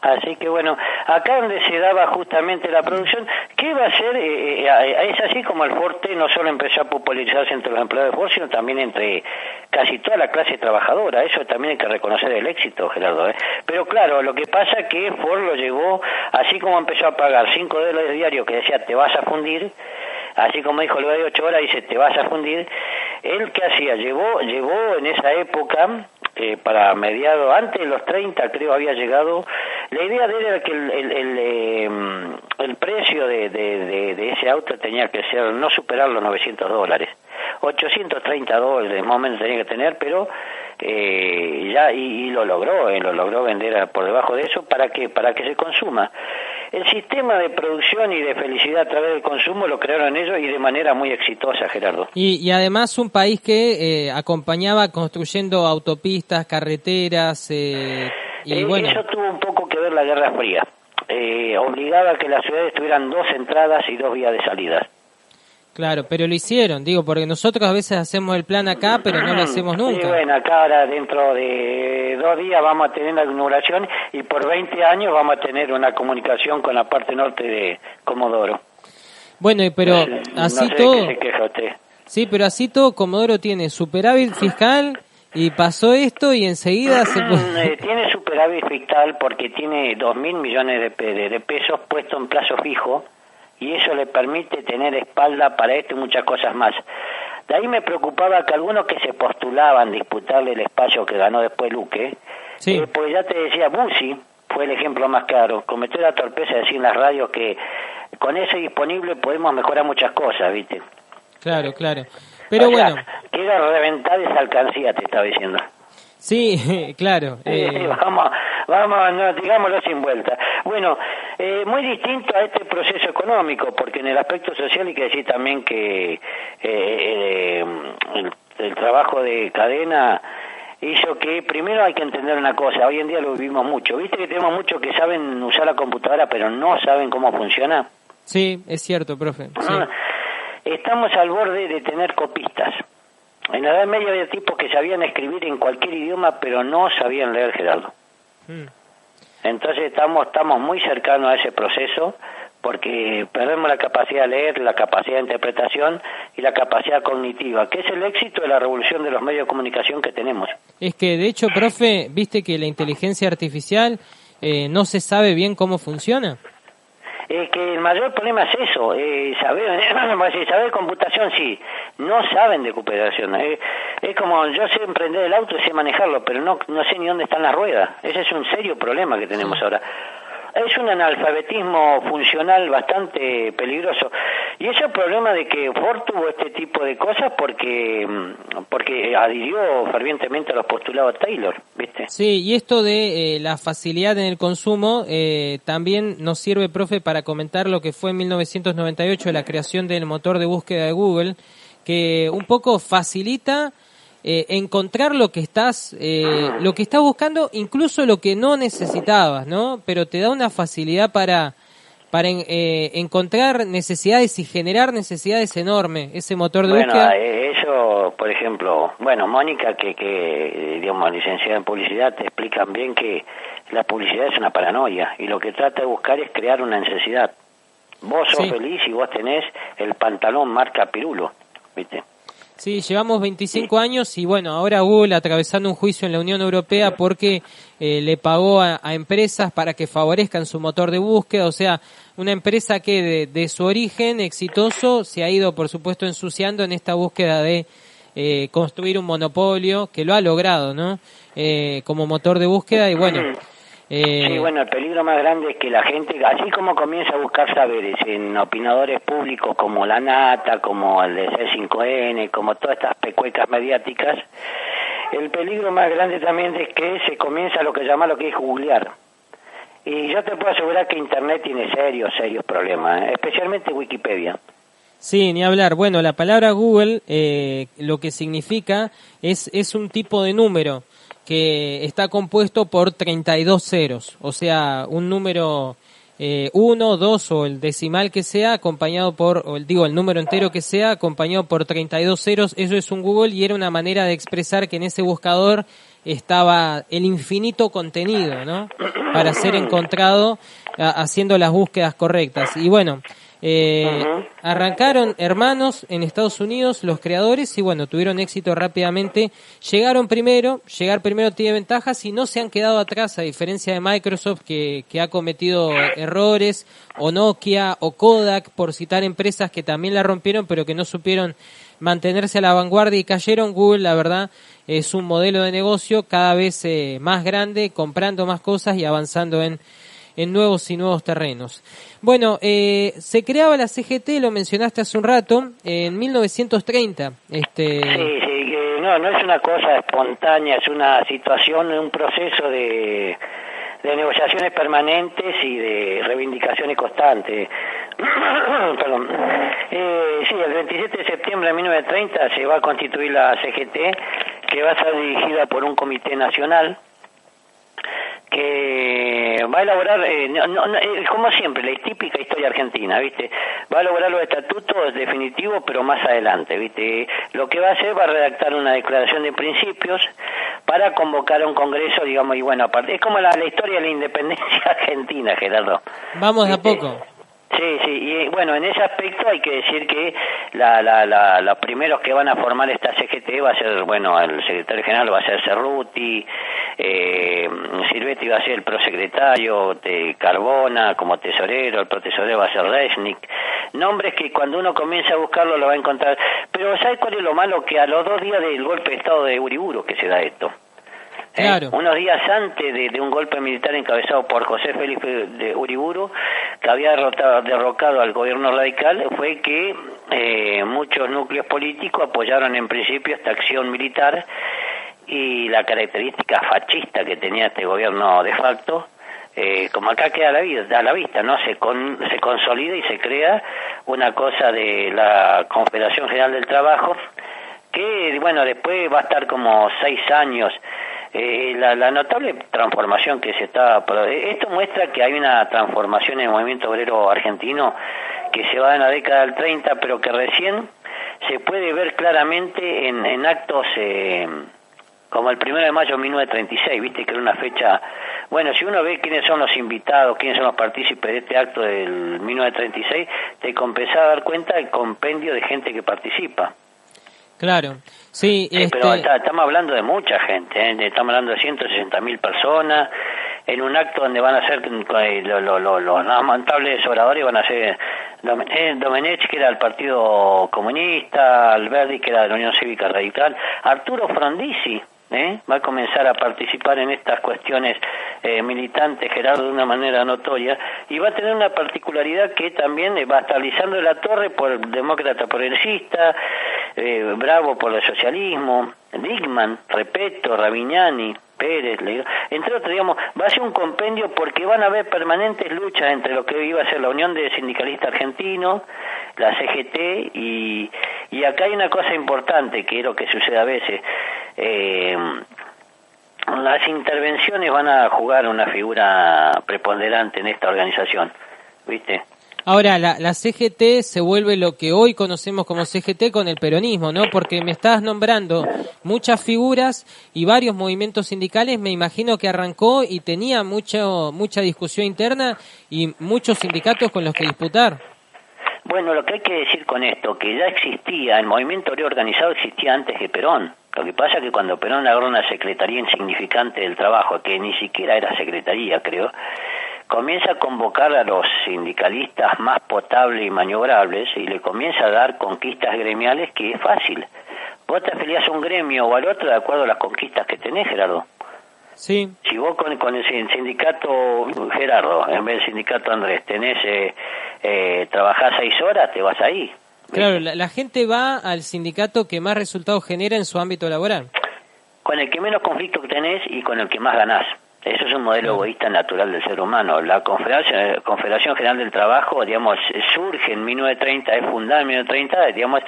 Así que bueno, acá donde se daba justamente la producción, ¿qué va a ser? Es así como el Ford T no solo empezó a popularizarse entre los empleados de Ford, sino también entre casi toda la clase trabajadora. Eso también hay que reconocer el éxito, Gerardo. Pero claro, lo que pasa es que Ford lo llevó, así como empezó a pagar $5 diarios que decía te vas a fundir, así como dijo luego de 8 horas, dice te vas a fundir. Él, ¿qué hacía? Llevó en esa época, para mediados, antes de los 30 creo había llegado, la idea de él era que el precio de ese auto tenía que ser, no superar los $900, $830 más o menos tenía que tener, pero ya y lo logró vender por debajo de eso para que se consuma. El sistema de producción y de felicidad a través del consumo lo crearon ellos y de manera muy exitosa, Gerardo. Y además un país que acompañaba construyendo autopistas, carreteras, y bueno. Eso tuvo un poco que ver la Guerra Fría. Obligaba a que las ciudades tuvieran 2 entradas y 2 vías de salida. Claro, pero lo hicieron, digo, porque nosotros a veces hacemos el plan acá, pero no lo hacemos nunca. Sí, bueno, acá ahora dentro de 2 días vamos a tener la inauguración y por 20 años vamos a tener una comunicación con la parte norte de Comodoro. Bueno, pero así no sé todo... ¿de qué se queja usted? Sí, pero así todo Comodoro tiene superávit fiscal y pasó esto y enseguida se... Tiene superávit fiscal porque tiene 2.000 millones de pesos puestos en plazo fijo, y eso le permite tener espalda para esto y muchas cosas más. De ahí me preocupaba que algunos que se postulaban disputarle el espacio que ganó después Luque, sí. Pues ya te decía, Bussi fue el ejemplo más claro, cometió la torpeza de decir en las radios que con eso disponible podemos mejorar muchas cosas, ¿viste? Claro. Pero o sea, bueno... quiero reventar esa alcancía, te estaba diciendo. Sí, claro. Vamos, no, digámoslo sin vuelta. Bueno, muy distinto a este proceso económico, porque en el aspecto social hay que decir también que el trabajo de cadena hizo que, primero hay que entender una cosa, hoy en día lo vivimos mucho, viste que tenemos muchos que saben usar la computadora pero no saben cómo funciona. Sí, es cierto, profe. Sí. Estamos al borde de tener copistas. En la Edad Media había tipos que sabían escribir en cualquier idioma, pero no sabían leer, Gerardo. Entonces estamos muy cercanos a ese proceso, porque perdemos la capacidad de leer, la capacidad de interpretación y la capacidad cognitiva, que es el éxito de la revolución de los medios de comunicación que tenemos. Es que, de hecho, profe, viste que la inteligencia artificial no se sabe bien cómo funciona. Que el mayor problema es eso, saber computación sí, no saben de computación. Es como yo sé emprender el auto y sé manejarlo, pero no sé ni dónde están las ruedas. Ese es un serio problema que tenemos ahora. Es un analfabetismo funcional bastante peligroso. Y ese es el problema de que Ford tuvo este tipo de cosas porque adhirió fervientemente a los postulados de Taylor, ¿viste? Sí, y esto de la facilidad en el consumo también nos sirve, profe, para comentar lo que fue en 1998 la creación del motor de búsqueda de Google, que un poco facilita encontrar lo que estás buscando, incluso lo que no necesitabas, ¿no? Pero te da una facilidad para encontrar necesidades y generar necesidades enormes, ese motor de búsqueda. Bueno, eso, por ejemplo, Mónica, que digamos, licenciada en publicidad, te explican bien que la publicidad es una paranoia, y lo que trata de buscar es crear una necesidad. Vos sos feliz y vos tenés el pantalón marca Pirulo, ¿viste? Sí, llevamos 25 años y bueno, ahora Google atravesando un juicio en la Unión Europea porque le pagó a empresas para que favorezcan su motor de búsqueda, o sea, una empresa que de su origen exitoso se ha ido, por supuesto, ensuciando en esta búsqueda de construir un monopolio, que lo ha logrado, ¿no? Como motor de búsqueda y bueno... Sí, bueno, el peligro más grande es que la gente, así como comienza a buscar saberes en opinadores públicos como La Nata, como el de C5N, como todas estas pecuecas mediáticas, el peligro más grande también es que se comienza lo que es googlear. Y yo te puedo asegurar que Internet tiene serios problemas, especialmente Wikipedia. Sí, ni hablar. Bueno, la palabra Google lo que significa es un tipo de número que está compuesto por 32 ceros, o sea, un número 1, 2 o el decimal que sea, acompañado por, el número entero que sea, acompañado por 32 ceros. Eso es un Google y era una manera de expresar que en ese buscador estaba el infinito contenido, ¿no? Para ser encontrado haciendo las búsquedas correctas. Y bueno, arrancaron Hermanos en Estados Unidos, los creadores, y bueno, tuvieron éxito rápidamente. Llegar primero tiene ventajas y no se han quedado atrás, a diferencia de Microsoft, que ha cometido errores, o Nokia, o Kodak, por citar empresas que también la rompieron, pero que no supieron mantenerse a la vanguardia y cayeron. Google, la verdad, es un modelo de negocio cada vez más grande, comprando más cosas y avanzando en nuevos y nuevos terrenos. Bueno, se creaba la CGT, lo mencionaste hace un rato, en 1930. Sí, no es una cosa espontánea, es una situación, un proceso de negociaciones permanentes y de reivindicaciones constantes. Perdón. Sí, el 27 de septiembre de 1930 se va a constituir la CGT, que va a ser dirigida por un comité nacional que va a elaborar, como siempre, la típica historia argentina, ¿viste? Va a elaborar los estatutos definitivos, pero más adelante, ¿viste? Lo que va a hacer, va a redactar una declaración de principios para convocar a un congreso, digamos, y bueno, aparte, es como la historia de la independencia argentina, Gerardo. Vamos de a poco. Sí, y bueno, en ese aspecto hay que decir que los primeros que van a formar esta CGT va a ser, bueno, el secretario general va a ser Cerruti, Silvetti va a ser el prosecretario, de Carbona como tesorero, el protesorero va a ser Resnick, nombres que cuando uno comienza a buscarlo lo va a encontrar. Pero ¿sabes cuál es lo malo? Que a los 2 días del golpe de estado de Uriburu que se da esto. Claro. Unos días antes de un golpe militar encabezado por José Félix de Uriburu, que había derrocado al gobierno radical, fue que muchos núcleos políticos apoyaron en principio esta acción militar, y la característica fascista que tenía este gobierno de facto, como acá queda a la vista, ¿no? Se consolida y se crea una cosa de la Confederación General del Trabajo, que bueno, después va a estar como 6 años. La notable transformación que se está... Esto muestra que hay una transformación en el movimiento obrero argentino que se va en la década del 30, pero que recién se puede ver claramente en actos como el 1 de mayo de 1936, viste que era una fecha... Bueno, si uno ve quiénes son los invitados, quiénes son los partícipes de este acto del 1936, te comienza a dar cuenta del compendio de gente que participa. Claro, sí. Pero estamos hablando de mucha gente, estamos hablando de 160.000 personas, en un acto donde van a ser los lamentables oradores, van a ser Domenech, que era del Partido Comunista, Alberdi, que era de la Unión Cívica Radical, Arturo Frondizi, va a comenzar a participar en estas cuestiones militantes, Gerardo, de una manera notoria, y va a tener una particularidad que también va a estar Lisandro de la Torre por el demócrata progresista, Bravo por el socialismo, Dickmann, Repetto, Ravignani, Pérez, entre otros, digamos, va a ser un compendio porque van a haber permanentes luchas entre lo que iba a ser la Unión de Sindicalistas Argentinos, la CGT, y acá hay una cosa importante, que es lo que sucede a veces. Las intervenciones van a jugar una figura preponderante en esta organización, ¿viste? Ahora, la CGT se vuelve lo que hoy conocemos como CGT con el peronismo, ¿no? Porque me estás nombrando muchas figuras y varios movimientos sindicales, me imagino que arrancó y tenía mucha discusión interna y muchos sindicatos con los que disputar. Bueno, lo que hay que decir con esto, que ya existía, el movimiento obrero organizado existía antes de Perón. Lo que pasa es que cuando Perón agarró una secretaría insignificante del trabajo, que ni siquiera era secretaría, creo, comienza a convocar a los sindicalistas más potables y maniobrables y le comienza a dar conquistas gremiales que es fácil. Vos te afiliás a un gremio o al otro de acuerdo a las conquistas que tenés, Gerardo. Sí. Si vos con el sindicato Gerardo, en vez del sindicato Andrés, trabajás 6 horas, te vas ahí. Claro, la gente va al sindicato que más resultados genera en su ámbito laboral. Con el que menos conflictos tenés y con el que más ganás. Eso es un modelo egoísta natural del ser humano. La Confederación General del Trabajo, digamos, surge en 1930, es fundada en 1930, digamos,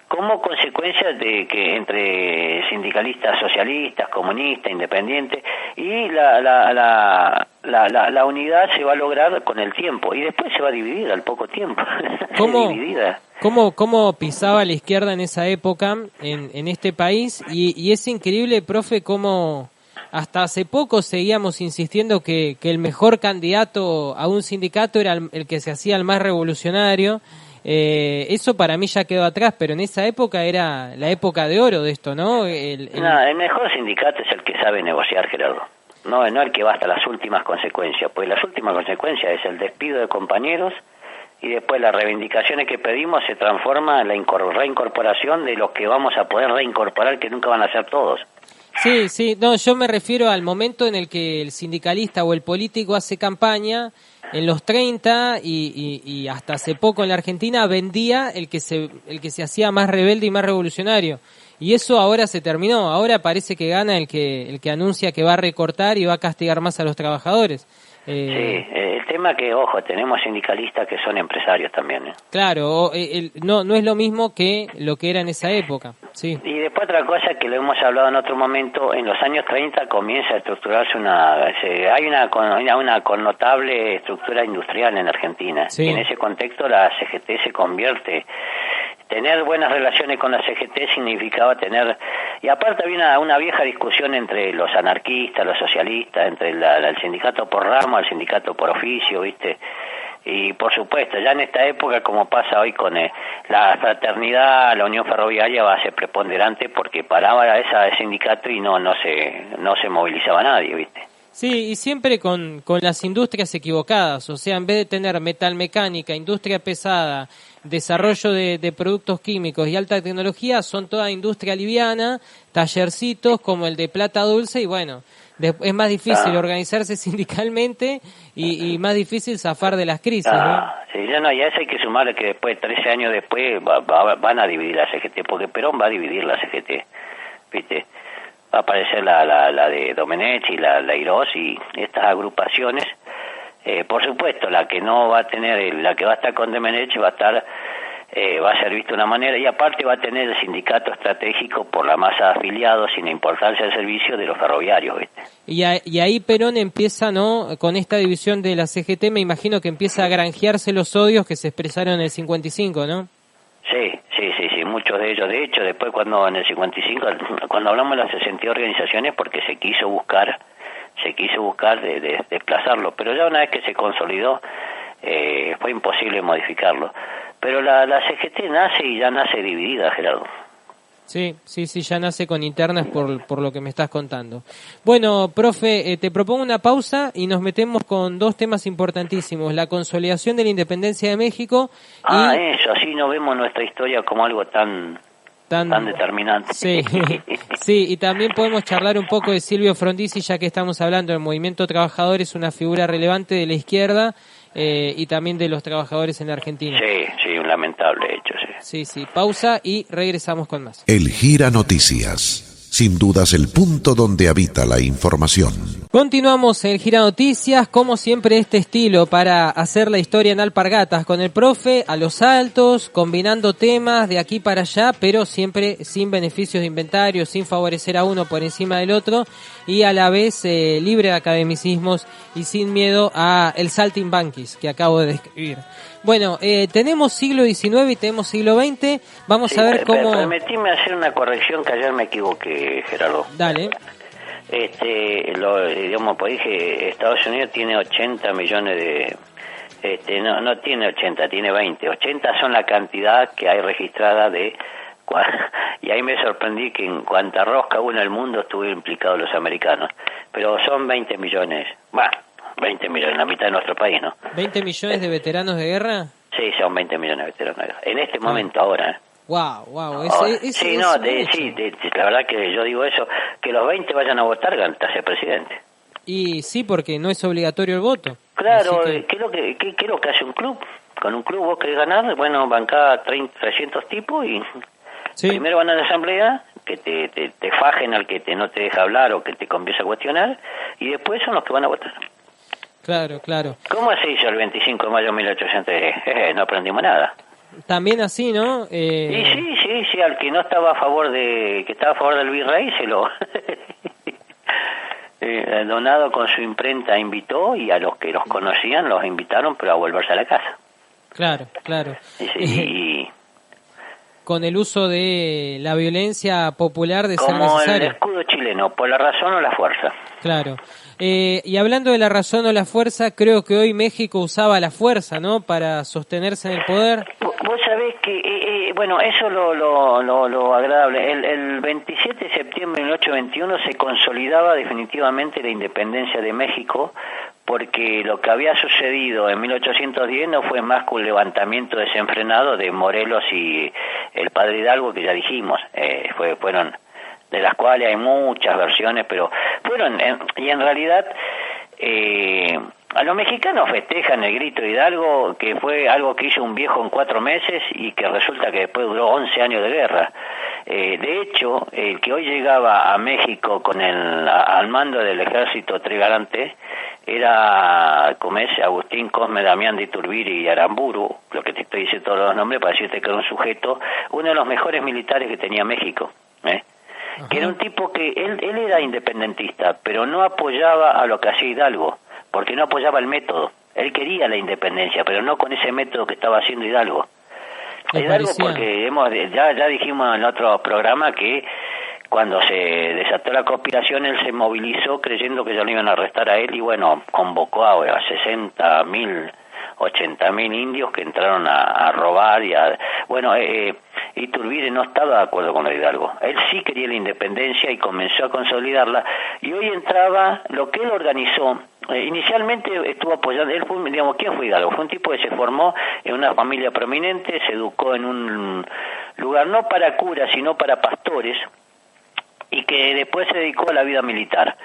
como consecuencia de que entre sindicalistas socialistas, comunistas, independientes, y la unidad se va a lograr con el tiempo, y después se va a dividir al poco tiempo. ¿Cómo? Dividida. cómo pisaba la izquierda en esa época en este país y es increíble, profe, cómo hasta hace poco seguíamos insistiendo que el mejor candidato a un sindicato era el que se hacía el más revolucionario. Eso para mí ya quedó atrás, pero en esa época era la época de oro de esto, ¿no? No, el mejor sindicato es el que sabe negociar, Gerardo. No el que va hasta las últimas consecuencias, pues las últimas consecuencias es el despido de compañeros y después las reivindicaciones que pedimos se transforma en la reincorporación de los que vamos a poder reincorporar, que nunca van a ser todos. Sí, no, yo me refiero al momento en el que el sindicalista o el político hace campaña. En los 30 y hasta hace poco en la Argentina vendía el que se hacía más rebelde y más revolucionario. Y eso ahora se terminó. Ahora parece que gana el que anuncia que va a recortar y va a castigar más a los trabajadores. Sí, el tema que, ojo, tenemos sindicalistas que son empresarios también. Claro, no es lo mismo que lo que era en esa época. Sí. Y después otra cosa que lo hemos hablado en otro momento, en los años 30 comienza a estructurarse hay una connotable estructura industrial en Argentina. Sí. Y en ese contexto la CGT se convierte. Tener buenas relaciones con la CGT significaba tener... Y aparte había una vieja discusión entre los anarquistas, los socialistas, entre el sindicato por ramo, el sindicato por oficio, ¿viste? Y por supuesto, ya en esta época, como pasa hoy con la fraternidad, la Unión Ferroviaria va a ser preponderante porque paraba ese sindicato y no se movilizaba nadie, ¿viste? Sí, y siempre con las industrias equivocadas, o sea, en vez de tener metalmecánica, industria pesada, desarrollo de productos químicos y alta tecnología, son toda industria liviana, tallercitos como el de Plata Dulce y bueno, es más difícil organizarse sindicalmente y más difícil zafar de las crisis, ¿no? Sí, y a eso hay que sumarle que después, 13 años después, van a dividir la CGT, porque Perón va a dividir la CGT, ¿viste? Va a aparecer la de Domenech y la IROS y estas agrupaciones. Por supuesto, la que no va a tener, la que va a estar con Domenech va a ser vista de una manera, y aparte va a tener el sindicato estratégico por la masa de afiliados sin importancia del servicio de los ferroviarios, ¿viste? Y ahí Perón empieza, ¿no? Con esta división de la CGT, me imagino que empieza a granjearse los odios que se expresaron en el 55, ¿no? Sí, muchos de ellos. De hecho, después cuando en el 55, cuando hablamos de las 62 organizaciones, porque se quiso buscar de desplazarlo, pero ya una vez que se consolidó, fue imposible modificarlo. Pero la CGT nace y ya nace dividida, Gerardo. Sí, ya nace con internas por lo que me estás contando. Bueno, profe, te propongo una pausa y nos metemos con dos temas importantísimos: la consolidación de la independencia de México eso, así no vemos nuestra historia como algo tan determinante. Sí, y también podemos charlar un poco de Silvio Frondizi, ya que estamos hablando del movimiento trabajador, es una figura relevante de la izquierda y también de los trabajadores en la Argentina. Sí, un lamentable hecho, sí. Sí, pausa y regresamos con más. El Gira Noticias. Sin dudas el punto donde habita la información. Continuamos en Gira Noticias, como siempre este estilo para hacer la historia en alpargatas con el profe a los altos, combinando temas de aquí para allá, pero siempre sin beneficios de inventario, sin favorecer a uno por encima del otro y a la vez libre de academicismos y sin miedo a el saltimbanquis que acabo de describir. Bueno, tenemos siglo XIX y tenemos siglo XX. Vamos a ver cómo... Permitime hacer una corrección que ayer me equivoqué, Gerardo. Dale. Pues dije, Estados Unidos tiene 80 millones de... no tiene 80, tiene 20. 80 son la cantidad que hay registrada de... Y ahí me sorprendí que en cuanta rosca hubo en el mundo estuvieron implicados los americanos. Pero son 20 millones. 20 millones, la mitad de nuestro país, ¿no? ¿20 millones de veteranos de guerra? Sí, son 20 millones de veteranos de guerra. En este momento, ahora. Wow. La verdad que yo digo eso, que los 20 vayan a votar, ganta ser presidente. Y sí, porque no es obligatorio el voto. Claro, ¿qué es lo que hace un club? Con un club vos querés ganar, bueno, bancá 300 tipos y primero van a la asamblea, que te fajen al que no te deja hablar o que te comienza a cuestionar, y después son los que van a votar. Claro. ¿Cómo se hizo el 25 de mayo de 1800? No aprendimos nada. También así, ¿no? Y sí, al que no estaba a favor que estaba a favor del virrey se lo... Donado con su imprenta invitó, y a los que los conocían los invitaron, pero a volverse a la casa. Claro. con el uso de la violencia popular de ser como necesario. el escudo chileno, por la razón o la fuerza. Claro. Y hablando de la razón o la fuerza, creo que hoy México usaba la fuerza, ¿no?, para sostenerse en el poder. Vos sabés que, bueno, eso lo agradable. El 27 de septiembre de 1821 se consolidaba definitivamente la independencia de México, porque lo que había sucedido en 1810 no fue más que un levantamiento desenfrenado de Morelos y el padre Hidalgo, que ya dijimos, fueron, de las cuales hay muchas versiones, pero fueron, y en realidad a los mexicanos festejan el grito de Hidalgo, que fue algo que hizo un viejo en 4 meses y que resulta que después duró 11 años de guerra. De hecho, el que hoy llegaba a México con al mando del ejército trigarante era, como es, Agustín Cosme Damián de Iturbide y Aramburu, lo que te estoy diciendo todos los nombres para decirte que era un sujeto, uno de los mejores militares que tenía México, que era un tipo que él era independentista, pero no apoyaba a lo que hacía Hidalgo, porque no apoyaba el método. Él quería la independencia, pero no con ese método que estaba haciendo Hidalgo. Hidalgo, porque ya dijimos en otro programa que cuando se desató la conspiración, él se movilizó creyendo que ya lo iban a arrestar a él, y bueno, convocó a 60.000, 80.000 indios que entraron a robar y Iturbide no estaba de acuerdo con Hidalgo. Él sí quería la independencia y comenzó a consolidarla, y hoy entraba lo que él organizó. Inicialmente estuvo apoyando, él fue, ¿quién fue Hidalgo? Fue un tipo que se formó en una familia prominente, se educó en un lugar no para curas, sino para pastores, y que después se dedicó a la vida militar.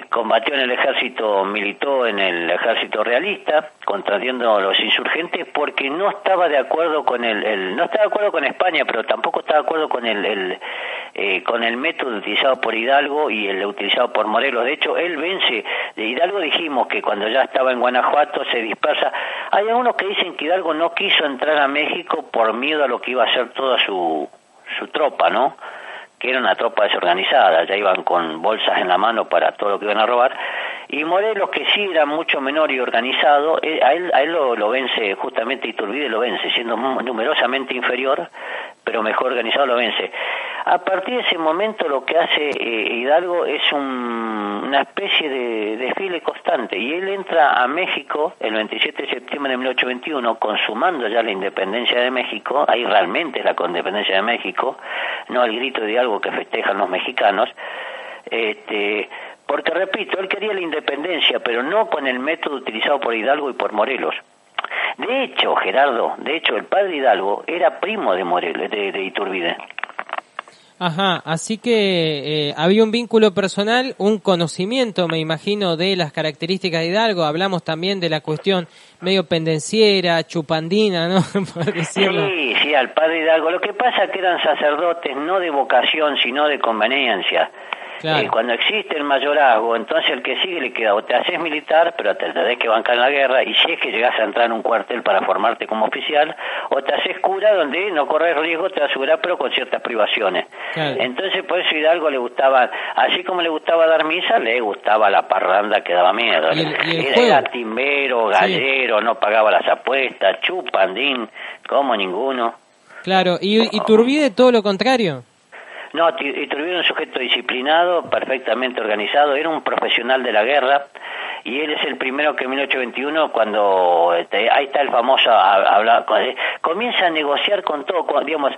Combatió en el ejército, militó en el ejército realista, contrariando a los insurgentes, porque no estaba de acuerdo con no estaba de acuerdo con España, pero tampoco estaba de acuerdo con el método utilizado por Hidalgo y el utilizado por Morelos. De hecho, él vence. De Hidalgo dijimos que cuando ya estaba en Guanajuato se dispersa. Hay algunos que dicen que Hidalgo no quiso entrar a México por miedo a lo que iba a ser toda su tropa, ¿no?, que era una tropa desorganizada, ya iban con bolsas en la mano para todo lo que iban a robar, y Morelos, que sí era mucho menor y organizado, a él lo vence, justamente Iturbide lo vence, siendo numerosamente inferior, pero mejor organizado lo vence. A partir de ese momento lo que hace Hidalgo es una especie de desfile constante, y él entra a México el 27 de septiembre de 1821, consumando ya la independencia de México. Ahí realmente es la independencia de México, no el grito de Hidalgo que festejan los mexicanos, porque repito, él quería la independencia, pero no con el método utilizado por Hidalgo y por Morelos. De hecho, Gerardo, el padre Hidalgo era primo de Morelos, de Iturbide. Ajá, así que había un vínculo personal, un conocimiento, me imagino, de las características de Hidalgo. Hablamos también de la cuestión medio pendenciera, chupandina, ¿no? Por decirlo. Sí, al padre Hidalgo. Lo que pasa es que eran sacerdotes no de vocación, sino de conveniencia. Claro. Cuando existe el mayorazgo, entonces el que sigue le queda, o te haces militar, pero te tenés que bancar en la guerra, y si es que llegás a entrar en un cuartel para formarte como oficial, o te haces cura, donde no corres riesgo, te aseguras, pero con ciertas privaciones. Claro. Entonces, por eso Hidalgo le gustaba, así como le gustaba dar misa, le gustaba la parranda que daba miedo. Era timbero, gallero, sí. No pagaba las apuestas, chupandín, como ninguno. Claro, y Iturbide todo lo contrario. No, Iturbide era un sujeto disciplinado, perfectamente organizado, era un profesional de la guerra, y él es el primero que en 1821, cuando ahí está el famoso comienza a negociar con todo, digamos,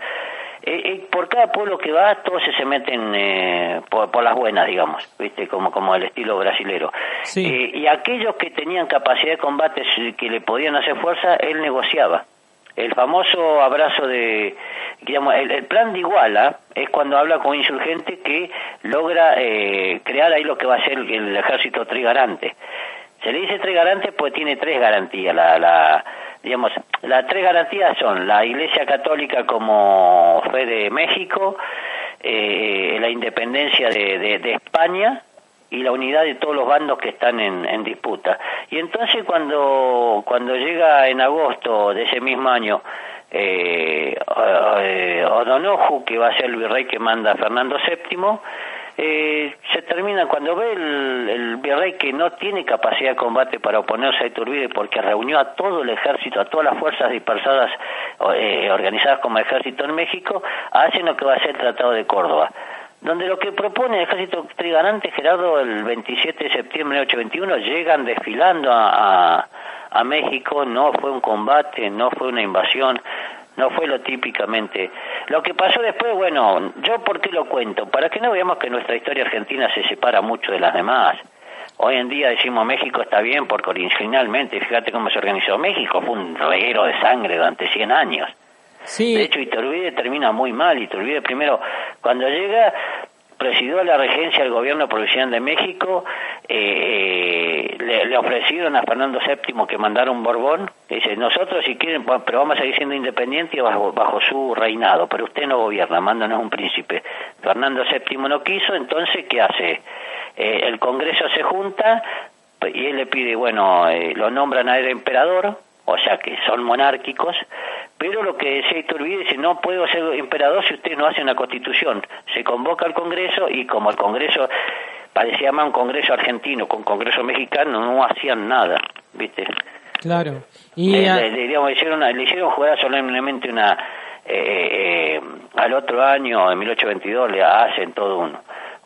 por cada pueblo que va, todos se meten por las buenas, digamos, ¿viste? Como el estilo brasilero. Sí. Y aquellos que tenían capacidad de combate, que le podían hacer fuerza, él negociaba. El famoso abrazo digamos, el plan de Iguala es cuando habla con un insurgente que logra crear ahí lo que va a ser el ejército trigarante. Se le dice trigarante porque tiene 3 garantías. Digamos, las 3 garantías son la Iglesia Católica como fe de México, la independencia de España, y la unidad de todos los bandos que están en disputa. Y entonces cuando llega en agosto de ese mismo año O'Donoghue, que va a ser el virrey que manda Fernando VII, se termina cuando ve el virrey que no tiene capacidad de combate para oponerse a Iturbide porque reunió a todo el ejército, a todas las fuerzas dispersadas, organizadas como ejército en México, hacen lo que va a ser el Tratado de Córdoba, donde lo que propone el ejército trigarante, Gerardo, el 27 de septiembre de 1821, llegan desfilando a México. No fue un combate, no fue una invasión, no fue lo típicamente. Lo que pasó después, bueno, ¿yo por qué lo cuento? Para que no veamos que nuestra historia argentina se separa mucho de las demás. Hoy en día decimos México está bien porque originalmente, fíjate cómo se organizó México, fue un reguero de sangre durante 100 años. Sí. De hecho, Iturbide termina muy mal. Iturbide primero, cuando llega, presidió la regencia del gobierno provisional de México, le ofrecieron a Fernando VII que mandara un Borbón, que dice, nosotros si quieren, pero vamos a seguir siendo independientes bajo su reinado, pero usted no gobierna, mándanos un príncipe. Fernando VII no quiso, entonces, ¿qué hace? El Congreso se junta y él le pide, bueno, lo nombran a él emperador, o sea que son monárquicos, pero lo que decía Iturbide dice, no puedo ser emperador si usted no hace una constitución. Se convoca al Congreso y como el Congreso parecía más un Congreso argentino con Congreso mexicano, no hacían nada, ¿viste? Claro. Y le hicieron jugar solemnemente al otro año, en 1822, le hacen todo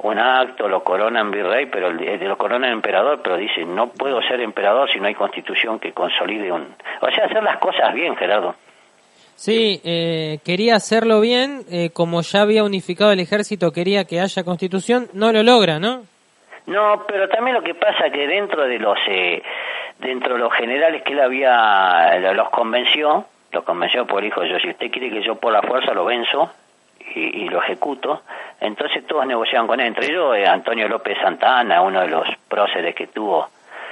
un acto, lo coronan virrey, pero lo coronan emperador, pero dicen, no puedo ser emperador si no hay constitución que consolide o sea, hacer las cosas bien, Gerardo. Sí, quería hacerlo bien, como ya había unificado el ejército, quería que haya constitución, no lo logra, ¿no? No, pero también lo que pasa que dentro de los generales que él los convenció porque dijo, yo si usted quiere que yo por la fuerza lo venzo y lo ejecuto, entonces todos negociaban con él, entre ellos Antonio López Santana, uno de los próceres que tuvo.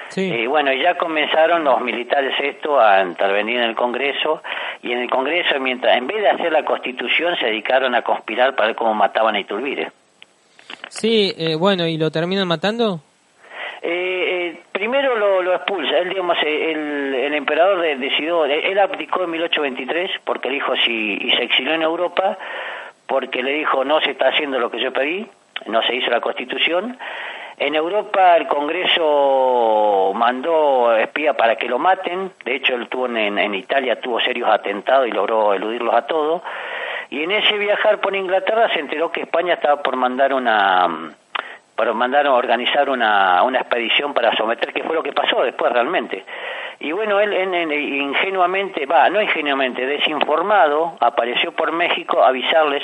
Sí. Y bueno, ya comenzaron los militares a intervenir en el Congreso, y en el Congreso, en vez de hacer la Constitución, se dedicaron a conspirar para ver cómo mataban a Iturbide. Sí, bueno, ¿y lo terminan matando? Primero lo expulsa, él, digamos, el emperador decidió, él abdicó en 1823, porque dijo y se exilió en Europa, porque le dijo, no se está haciendo lo que yo pedí, no se hizo la Constitución. En Europa el Congreso mandó espía para que lo maten, de hecho él en Italia tuvo serios atentados y logró eludirlos a todos, y en ese viajar por Inglaterra se enteró que España estaba por mandar a organizar una expedición para someter, que fue lo que pasó después realmente. Y bueno, él desinformado, apareció por México a avisarles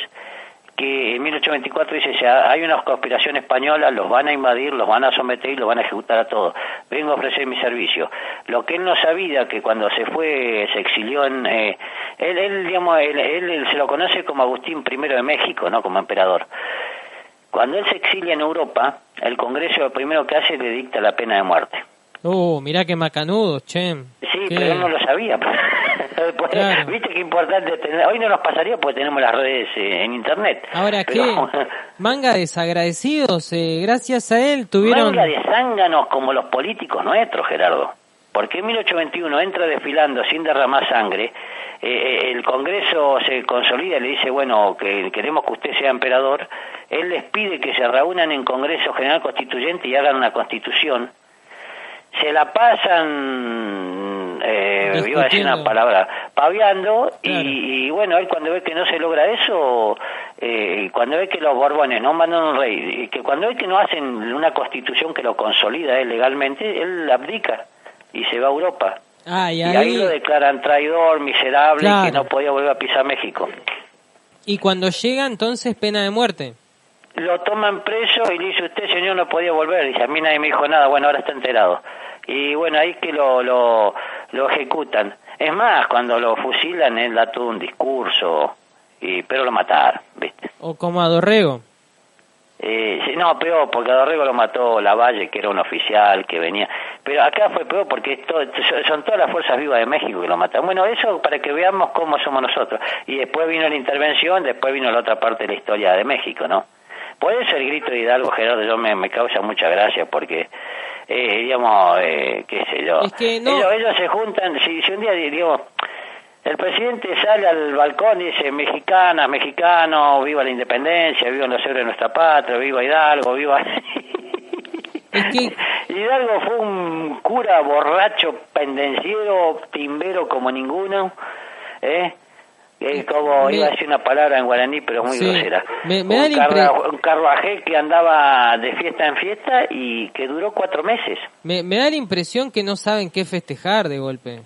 que en 1824 dice, hay una conspiración española, los van a invadir, los van a someter y los van a ejecutar a todos. Vengo a ofrecer mi servicio. Lo que él no sabía, que cuando se exilió él se lo conoce como Agustín I de México, no como emperador. Cuando él se exilia en Europa, el Congreso lo primero que hace es le dicta la pena de muerte. Mirá qué macanudo, che. Sí, pero él no lo sabía. Claro. Viste qué importante tener. Hoy no nos pasaría porque tenemos las redes en internet. Ahora, ¿qué? Manga desagradecidos, gracias a él tuvieron... Manga de zánganos como los políticos nuestros, Gerardo. Porque en 1821 entra desfilando sin derramar sangre, el Congreso se consolida y le dice, bueno, que queremos que usted sea emperador. Él les pide que se reúnan en Congreso General Constituyente y hagan una constitución. Se la pasan, iba a decir una palabra, paviando, claro. y bueno, él cuando ve que no se logra eso, cuando ve que los Borbones no mandan un rey, y que cuando ve que no hacen una constitución que lo consolida legalmente, él abdica y se va a Europa. Y ahí lo declaran traidor, miserable, claro. Y que no podía volver a pisar México. Y cuando llega entonces pena de muerte. Lo toman preso y le dice, usted señor no podía volver, dice, a mí nadie me dijo nada, bueno, ahora está enterado. Y bueno, ahí que lo ejecutan. Es más, cuando lo fusilan, él da todo un discurso, pero lo mataron, ¿viste? O como a Dorrego. Sí, no, peor, porque a Dorrego lo mató Lavalle, que era un oficial que venía. Pero acá fue peor porque son todas las fuerzas vivas de México que lo mataron. Bueno, eso para que veamos cómo somos nosotros. Y después vino la intervención, después vino la otra parte de la historia de México, ¿no? Por eso el grito de Hidalgo, Gerardo, yo me causa mucha gracia porque, qué sé yo, es que no... ellos se juntan, si un día, El presidente sale al balcón y dice, mexicanas, mexicanos, viva la independencia, viva los héroes de nuestra patria, viva Hidalgo, viva... Es que... Hidalgo fue un cura borracho, pendenciero, timbero como ninguno, como iba a decir una palabra en guaraní, pero muy grosera. Me da un carruaje que andaba de fiesta en fiesta y que duró 4 meses. Me da la impresión que no saben qué festejar de golpe.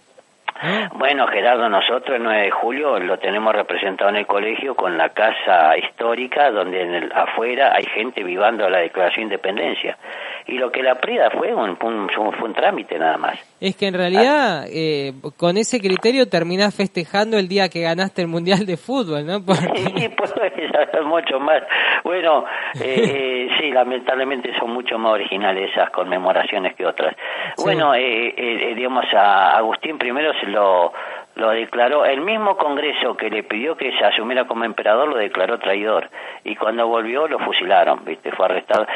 Bueno, Gerardo, nosotros el 9 de julio lo tenemos representado en el colegio con la casa histórica, donde afuera hay gente vivando la Declaración de Independencia. Y lo que la PRIDA fue un trámite nada más. Es que en realidad, con ese criterio terminás festejando el día que ganaste el Mundial de Fútbol, ¿no? Porque... Sí, pues mucho más. Bueno, sí, lamentablemente son mucho más originales esas conmemoraciones que otras. Sí. Bueno, digamos, a Agustín primero se lo declaró, el mismo Congreso que le pidió que se asumiera como emperador lo declaró traidor, y cuando volvió lo fusilaron, ¿viste? Fue arrestado.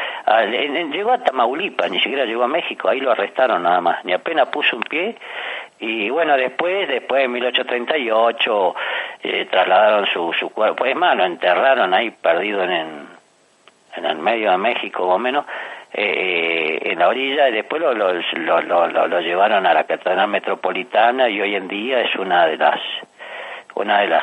Llegó a Tamaulipas, ni siquiera llegó a México, ahí lo arrestaron nada más, ni apenas puso un pie. Y bueno, después de 1838 trasladaron su cuerpo, es más, lo enterraron ahí perdido en el medio de México, más o menos, en la orilla, y después lo llevaron a la Catedral Metropolitana, y hoy en día es una de las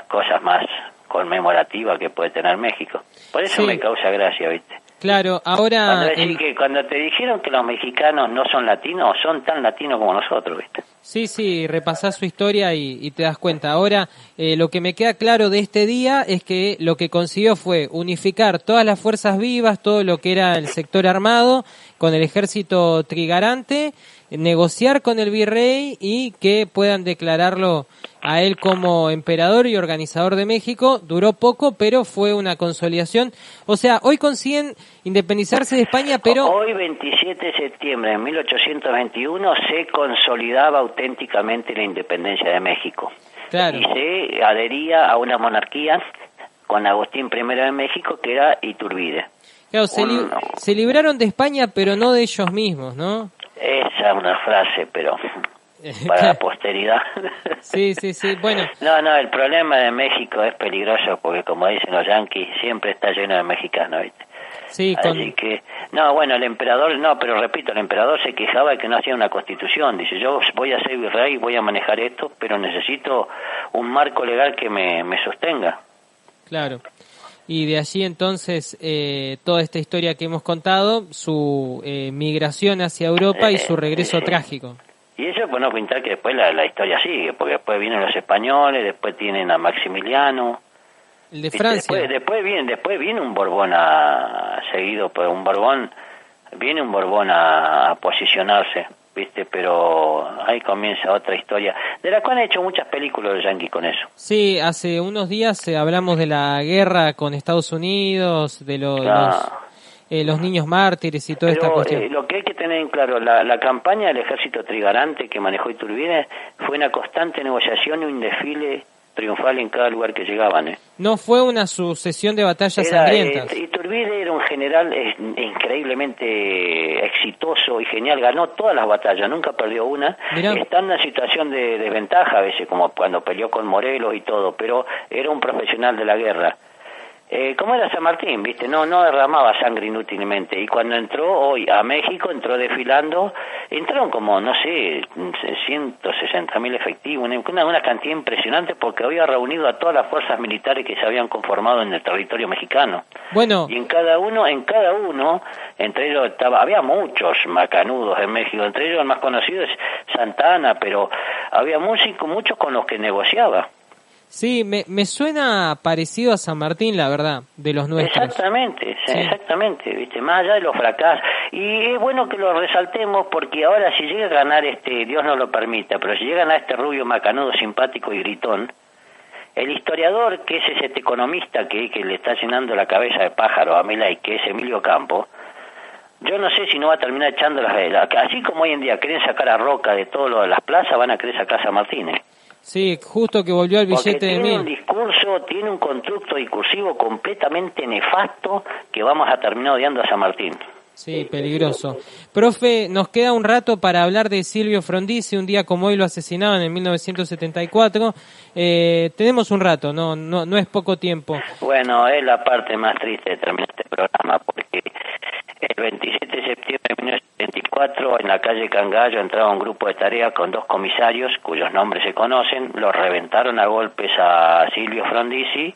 cosas más conmemorativas que puede tener México. Por eso me causa gracia, ¿viste? Claro, ahora... Cuando te dijeron que los mexicanos no son latinos, son tan latinos como nosotros, ¿viste? Sí, repasás su historia y te das cuenta. Ahora, lo que me queda claro de este día es que lo que consiguió fue unificar todas las fuerzas vivas, todo lo que era el sector armado, con el ejército trigarante, negociar con el virrey y que puedan declararlo a él como emperador y organizador de México. Duró poco, pero fue una consolidación. O sea, hoy consiguen independizarse de España, pero... Hoy, 27 de septiembre de 1821, se consolidaba auténticamente la independencia de México. Claro. Y se adhería a una monarquía con Agustín I de México, que era Iturbide. Claro, se libraron de España, pero no de ellos mismos, ¿no? Esa es una frase, pero... para la posteridad. Sí, bueno. No, el problema de México es peligroso porque, como dicen los yanquis, siempre está lleno de mexicanos, ¿viste? Sí, Así que, el emperador, pero repito, el emperador se quejaba de que no hacía una constitución. Dice, yo voy a ser virrey, voy a manejar esto, pero necesito un marco legal que me sostenga. Claro. Y de allí entonces toda esta historia que hemos contado, su migración hacia Europa y su regreso trágico. Y eso pues no pintar que después la historia sigue, porque después vienen los españoles, después tienen a Maximiliano. El de Francia. Después viene un Borbón seguido por un Borbón, viene un Borbón a posicionarse, ¿viste? Pero ahí comienza otra historia, de la cual han hecho muchas películas los yanquis con eso. Sí, hace unos días hablamos de la guerra con Estados Unidos, de los niños mártires y toda esta cuestión. Lo que hay que tener en claro, la campaña del ejército trigarante que manejó Iturbide fue una constante negociación y un desfile triunfal en cada lugar que llegaban. No fue una sucesión de batallas sangrientas. Iturbide era un general increíblemente exitoso y genial, ganó todas las batallas, nunca perdió una. Mirá. Está en una situación de desventaja a veces, como cuando peleó con Morelos y todo, pero era un profesional de la guerra. Como era San Martín, ¿viste? No derramaba sangre inútilmente. Y cuando entró hoy a México, entró desfilando, entraron como, 160.000 efectivos, una cantidad impresionante, porque había reunido a todas las fuerzas militares que se habían conformado en el territorio mexicano. Bueno. Y en cada uno, entre ellos había muchos macanudos en México, entre ellos el más conocido es Santa Anna, pero había muchos con los que negociaba. Sí, me suena parecido a San Martín, la verdad, de los nuestros. Exactamente, ¿viste? Más allá de los fracasos. Y es bueno que lo resaltemos porque ahora si llega a ganar Dios no lo permita, pero si llega a ganar este rubio macanudo, simpático y gritón, el historiador, que es ese economista que le está llenando la cabeza de pájaro a Milei, que es Emilio Campo, yo no sé si no va a terminar echando las velas. Así como hoy en día quieren sacar a Roca de todo lo de las plazas, van a querer sacar a San Martín, Sí, justo que volvió al billete de 1000. Tiene un discurso, tiene un constructo discursivo completamente nefasto que vamos a terminar odiando a San Martín. Sí, peligroso. Profe, nos queda un rato para hablar de Silvio Frondizi. Un día como hoy lo asesinaron en 1974. Tenemos un rato, no es poco tiempo. Bueno, es la parte más triste de terminar este programa, porque el 27 de septiembre de 1974, en la calle Cangallo, entraba un grupo de tarea con 2 comisarios, cuyos nombres se conocen, los reventaron a golpes a Silvio Frondizi.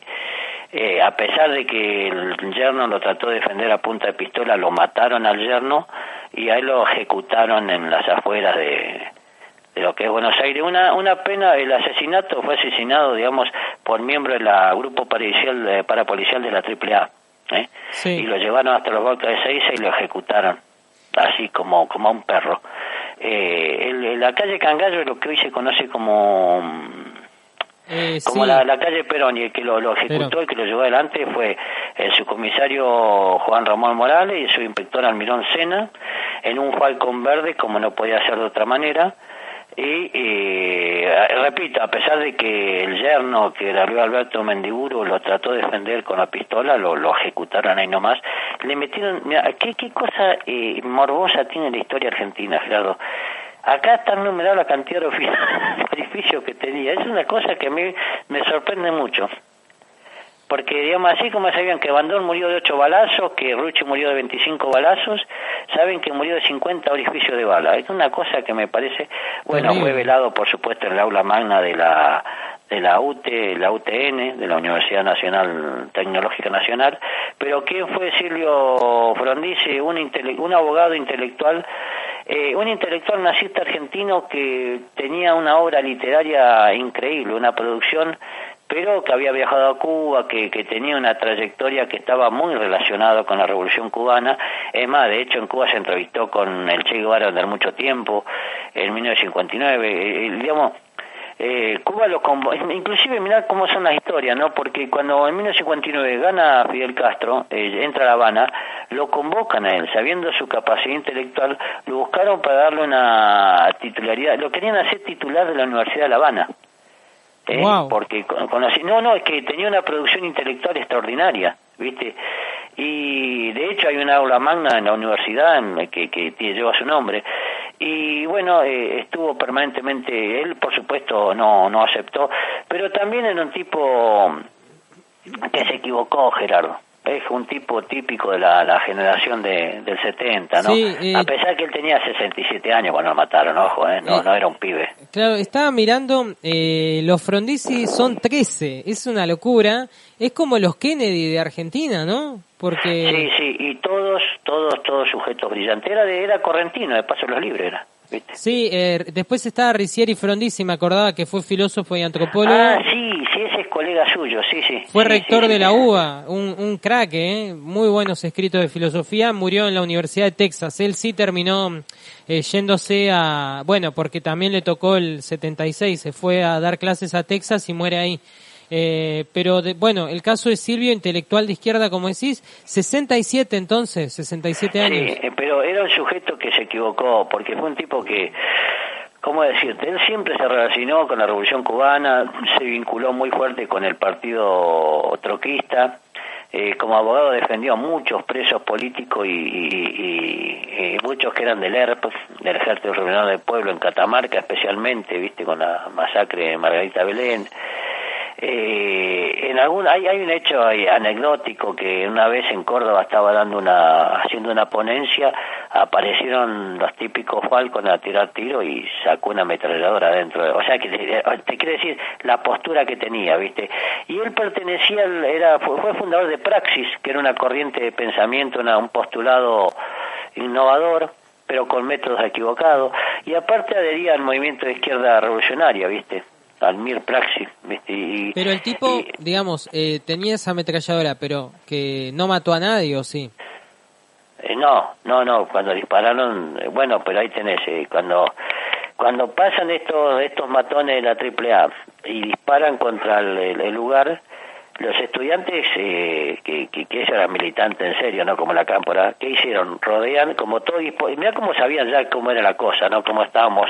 A pesar de que el yerno lo trató de defender a punta de pistola, lo mataron al yerno y ahí lo ejecutaron en las afueras de lo que es Buenos Aires. Una pena. El asesinato fue asesinado, digamos, por miembro del grupo parapolicial de la AAA, Sí. Y lo llevaron hasta los Balcas de Seiza y lo ejecutaron, así como a un perro. La calle Cangallo es lo que hoy se conoce como Sí. la calle Perón, y el que lo ejecutó, Perón. el que lo llevó adelante fue el subcomisario Juan Ramón Morales y su inspector Almirón Sena, en un Falcon verde, como no podía ser de otra manera. Y repito, a pesar de que el yerno, que era Luis Alberto Mendiburu, lo trató de defender con la pistola, lo ejecutaron ahí nomás. Le metieron, mira, qué cosa morbosa tiene la historia argentina, Gerardo. Acá está numerada la cantidad de orificios que tenía. Es una cosa que a mí me sorprende mucho. Porque, digamos, así como sabían que Bandón murió de 8 balazos, que Rucci murió de 25 balazos, saben que murió de 50 orificios de bala. Es una cosa que me parece... Bueno, Terrible. fue velado, por supuesto, en el aula magna de la UTN, de la Universidad Nacional Tecnológica Nacional. Pero ¿quién fue Silvio Frondizi? Un abogado intelectual, un intelectual nazista argentino que tenía una obra literaria increíble, una producción, pero que había viajado a Cuba, que tenía una trayectoria que estaba muy relacionada con la Revolución Cubana. Es más, de hecho, en Cuba se entrevistó con el Che Guevara durante mucho tiempo, en 1959. Cuba inclusive mirá cómo son las historias, ¿no? Porque cuando en 1959 gana Fidel Castro, entra a La Habana, lo convocan a él, sabiendo su capacidad intelectual, lo buscaron para darle una titularidad, lo querían hacer titular de la Universidad de La Habana. Wow. Porque es que tenía una producción intelectual extraordinaria, ¿viste? Y de hecho hay una aula magna en la universidad que lleva su nombre. Y bueno, estuvo permanentemente, él por supuesto no aceptó, pero también era un tipo que se equivocó, Gerardo. Es un tipo típico de la generación del 70, ¿no? Sí, a pesar que él tenía 67 años cuando lo mataron, ojo, no era un pibe. Claro, estaba mirando, los Frondizi son 13, es una locura, es como los Kennedy de Argentina, ¿no? Porque... Sí, y todos sujetos brillantes. Era correntino, de Paso de los Libres era, ¿viste? Sí, después estaba Ricieri Frondizi, me acordaba que fue filósofo y antropólogo. Ah, sí, ese es colega suyo, sí. Fue sí, rector sí, de sí. la UBA, un crack, muy buenos escritos de filosofía, murió en la Universidad de Texas. Él sí terminó yéndose porque también le tocó el 76, se fue a dar clases a Texas y muere ahí. Pero el caso de Silvio, intelectual de izquierda, como decís, 67 años. Sí, pero era un sujeto que se equivocó, porque fue un tipo que, ¿cómo decirte? Él siempre se relacionó con la Revolución Cubana, se vinculó muy fuerte con el partido troquista. Como abogado defendió a muchos presos políticos y muchos que eran del ERP, del Ejército Revolucionario del Pueblo, en Catamarca especialmente, viste, con la masacre de Margarita Belén. Hay un hecho anecdótico que una vez en Córdoba estaba haciendo una ponencia, aparecieron los típicos Falcon a tirar tiro y sacó una ametralladora adentro. O sea que te quiere decir la postura que tenía, ¿viste? Y él pertenecía, fue fundador de Praxis, que era una corriente de pensamiento, un postulado innovador, pero con métodos equivocados, y aparte adhería al movimiento de izquierda revolucionaria, ¿viste? Al Mir Praxis, ¿viste? Pero el tipo, digamos, tenía esa ametralladora, pero que no mató a nadie, ¿o sí? No, cuando dispararon, pero ahí tenés, cuando pasan estos matones de la AAA y disparan contra el lugar, los estudiantes, que ellos eran militantes en serio, no como la cámpora, ¿qué hicieron? Rodean como todo, y mirá cómo sabían ya cómo era la cosa, ¿no? Cómo estábamos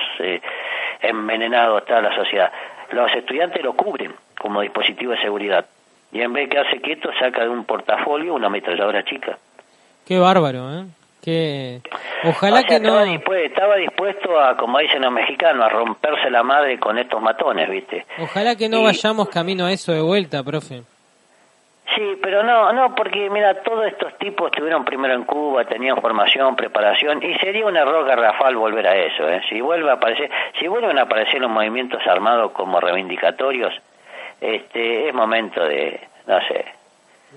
envenenados toda la sociedad. Los estudiantes lo cubren como dispositivo de seguridad, y en vez de quedarse quieto, saca de un portafolio una ametralladora chica. Qué bárbaro, ¿eh? Que ojalá que no... Estaba dispuesto a, como dicen los mexicanos, a romperse la madre con estos matones, ¿viste? Ojalá que no vayamos camino a eso de vuelta, profe. Sí, pero no, porque mira, todos estos tipos estuvieron primero en Cuba, tenían formación, preparación, y sería un error garrafal volver a eso, ¿eh? Si vuelven a aparecer los movimientos armados como reivindicatorios, es momento de, no sé,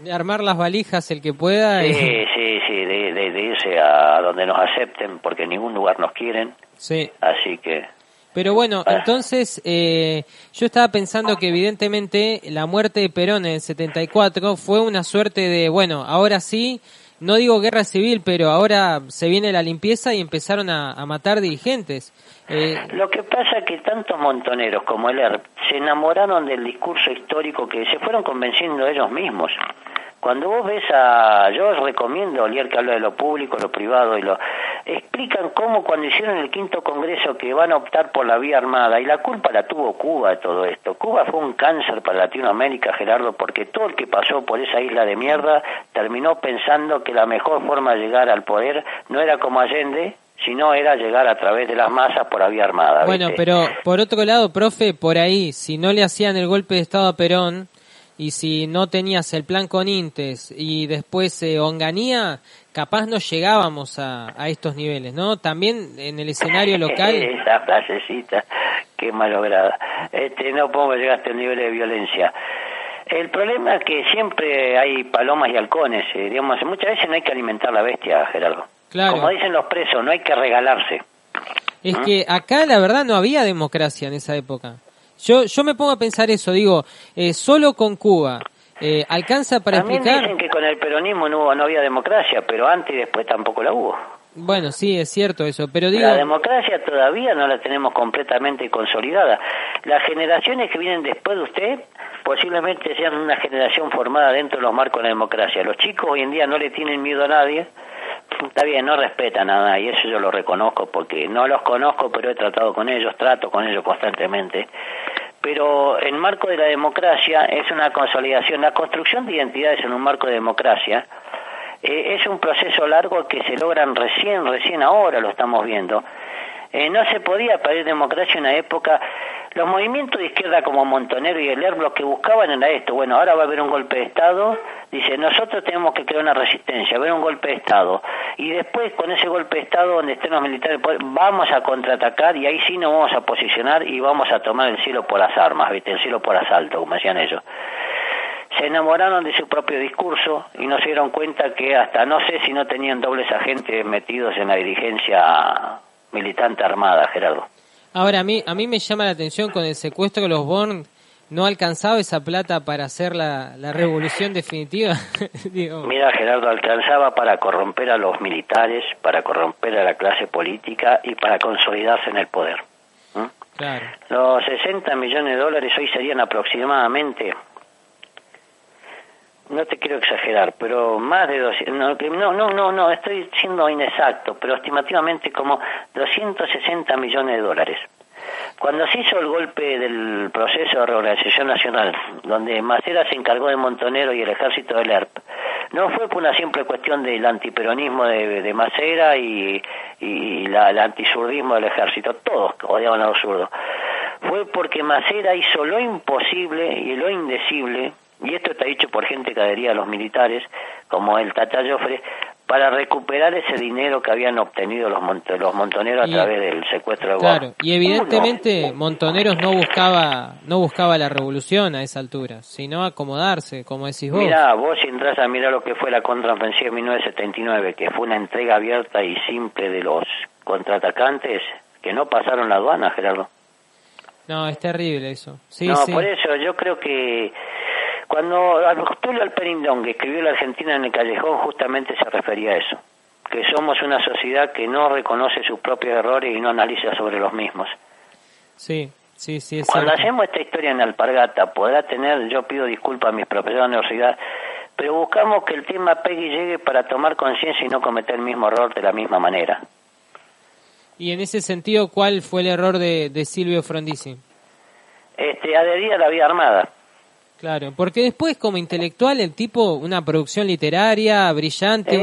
de armar las valijas el que pueda. Sí, de irse a donde nos acepten, porque en ningún lugar nos quieren. Sí. Así que... Pero bueno, entonces yo estaba pensando que evidentemente la muerte de Perón en el 74 fue una suerte de, bueno, ahora sí, no digo guerra civil, pero ahora se viene la limpieza y empezaron a matar dirigentes. Lo que pasa es que tantos montoneros como el ERP se enamoraron del discurso histórico que se fueron convenciendo ellos mismos. Cuando vos ves yo os recomiendo leer que habla de lo público, lo privado explican cómo cuando hicieron el 5º Congreso que van a optar por la vía armada, y la culpa la tuvo Cuba de todo esto. Cuba fue un cáncer para Latinoamérica, Gerardo, porque todo el que pasó por esa isla de mierda terminó pensando que la mejor forma de llegar al poder no era como Allende, sino era llegar a través de las masas por la vía armada. Bueno, ¿viste? pero por otro lado, profe, por ahí, si no le hacían el golpe de Estado a Perón, y si no tenías el plan con Intes y después Onganía, capaz no llegábamos a estos niveles, ¿no? También en el escenario local... Esa frasecita, qué malograda. No podemos llegar a este nivel de violencia. El problema es que siempre hay palomas y halcones, digamos, muchas veces no hay que alimentar la bestia, Gerardo. Claro. Como dicen los presos, no hay que regalarse. Es que acá la verdad no había democracia en esa época. Yo me pongo a pensar eso, digo, solo con Cuba, ¿alcanza para También explicar? Dicen que con el peronismo no había democracia, pero antes y después tampoco la hubo. Bueno, sí, es cierto eso, pero digo... La democracia todavía no la tenemos completamente consolidada. Las generaciones que vienen después de usted posiblemente sean una generación formada dentro de los marcos de la democracia. Los chicos hoy en día no le tienen miedo a nadie. Está bien, no respetan a nadie, eso yo lo reconozco porque no los conozco, pero he tratado con ellos, trato con ellos constantemente. Pero el marco de la democracia es una consolidación, la construcción de identidades en un marco de democracia es un proceso largo que se logran recién ahora lo estamos viendo. No se podía pedir democracia en una época. Los movimientos de izquierda como Montonero y el ERP lo que buscaban era esto. Bueno, ahora va a haber un golpe de Estado. Dice, nosotros tenemos que crear una resistencia, haber un golpe de Estado. Y después, con ese golpe de Estado, donde estén los militares, vamos a contraatacar y ahí sí nos vamos a posicionar y vamos a tomar el cielo por las armas, ¿viste? El cielo por asalto, como decían ellos. Se enamoraron de su propio discurso y no se dieron cuenta que hasta no sé si no tenían dobles agentes metidos en la dirigencia militante armada, Gerardo. Ahora, a mí me llama la atención con el secuestro de los Born, ¿no alcanzaba esa plata para hacer la revolución definitiva? Digo. Mira, Gerardo, alcanzaba para corromper a los militares, para corromper a la clase política y para consolidarse en el poder. Claro. Los 60 millones de dólares hoy serían aproximadamente, no te quiero exagerar, pero más de 200, no, estoy siendo inexacto, pero estimativamente como 260 millones de dólares. Cuando se hizo el golpe del proceso de reorganización nacional, donde Macera se encargó de Montonero y el ejército del ERP, no fue por una simple cuestión del antiperonismo de Macera y el antisurdismo del ejército, todos odiaban a los zurdos. Fue porque Macera hizo lo imposible y lo indecible, y esto está dicho por gente que adhería a los militares, como el Tata Joffre, para recuperar ese dinero que habían obtenido los montoneros a través del secuestro de Guam. Claro, y evidentemente Montoneros no buscaba la revolución a esa altura, sino acomodarse, como decís vos. Mirá, vos entras a mirar lo que fue la contraofensiva de 1979, que fue una entrega abierta y simple de los contraatacantes que no pasaron la aduana, Gerardo. No, es terrible eso. Sí, no, sí. Por eso yo creo que cuando Tulio Alperindón, que escribió La Argentina en el Callejón, justamente se refería a eso, que somos una sociedad que no reconoce sus propios errores y no analiza sobre los mismos. Sí, es Cuando cierto. hacemos esta historia en Alpargata, podrá tener, yo pido disculpas a mis profesores de la universidad, pero buscamos que el tema pegue y llegue para tomar conciencia y no cometer el mismo error de la misma manera. Y en ese sentido, ¿cuál fue el error de Silvio Frondizi? Adherir a la vía armada. Claro, porque después como intelectual el tipo, una producción literaria brillante.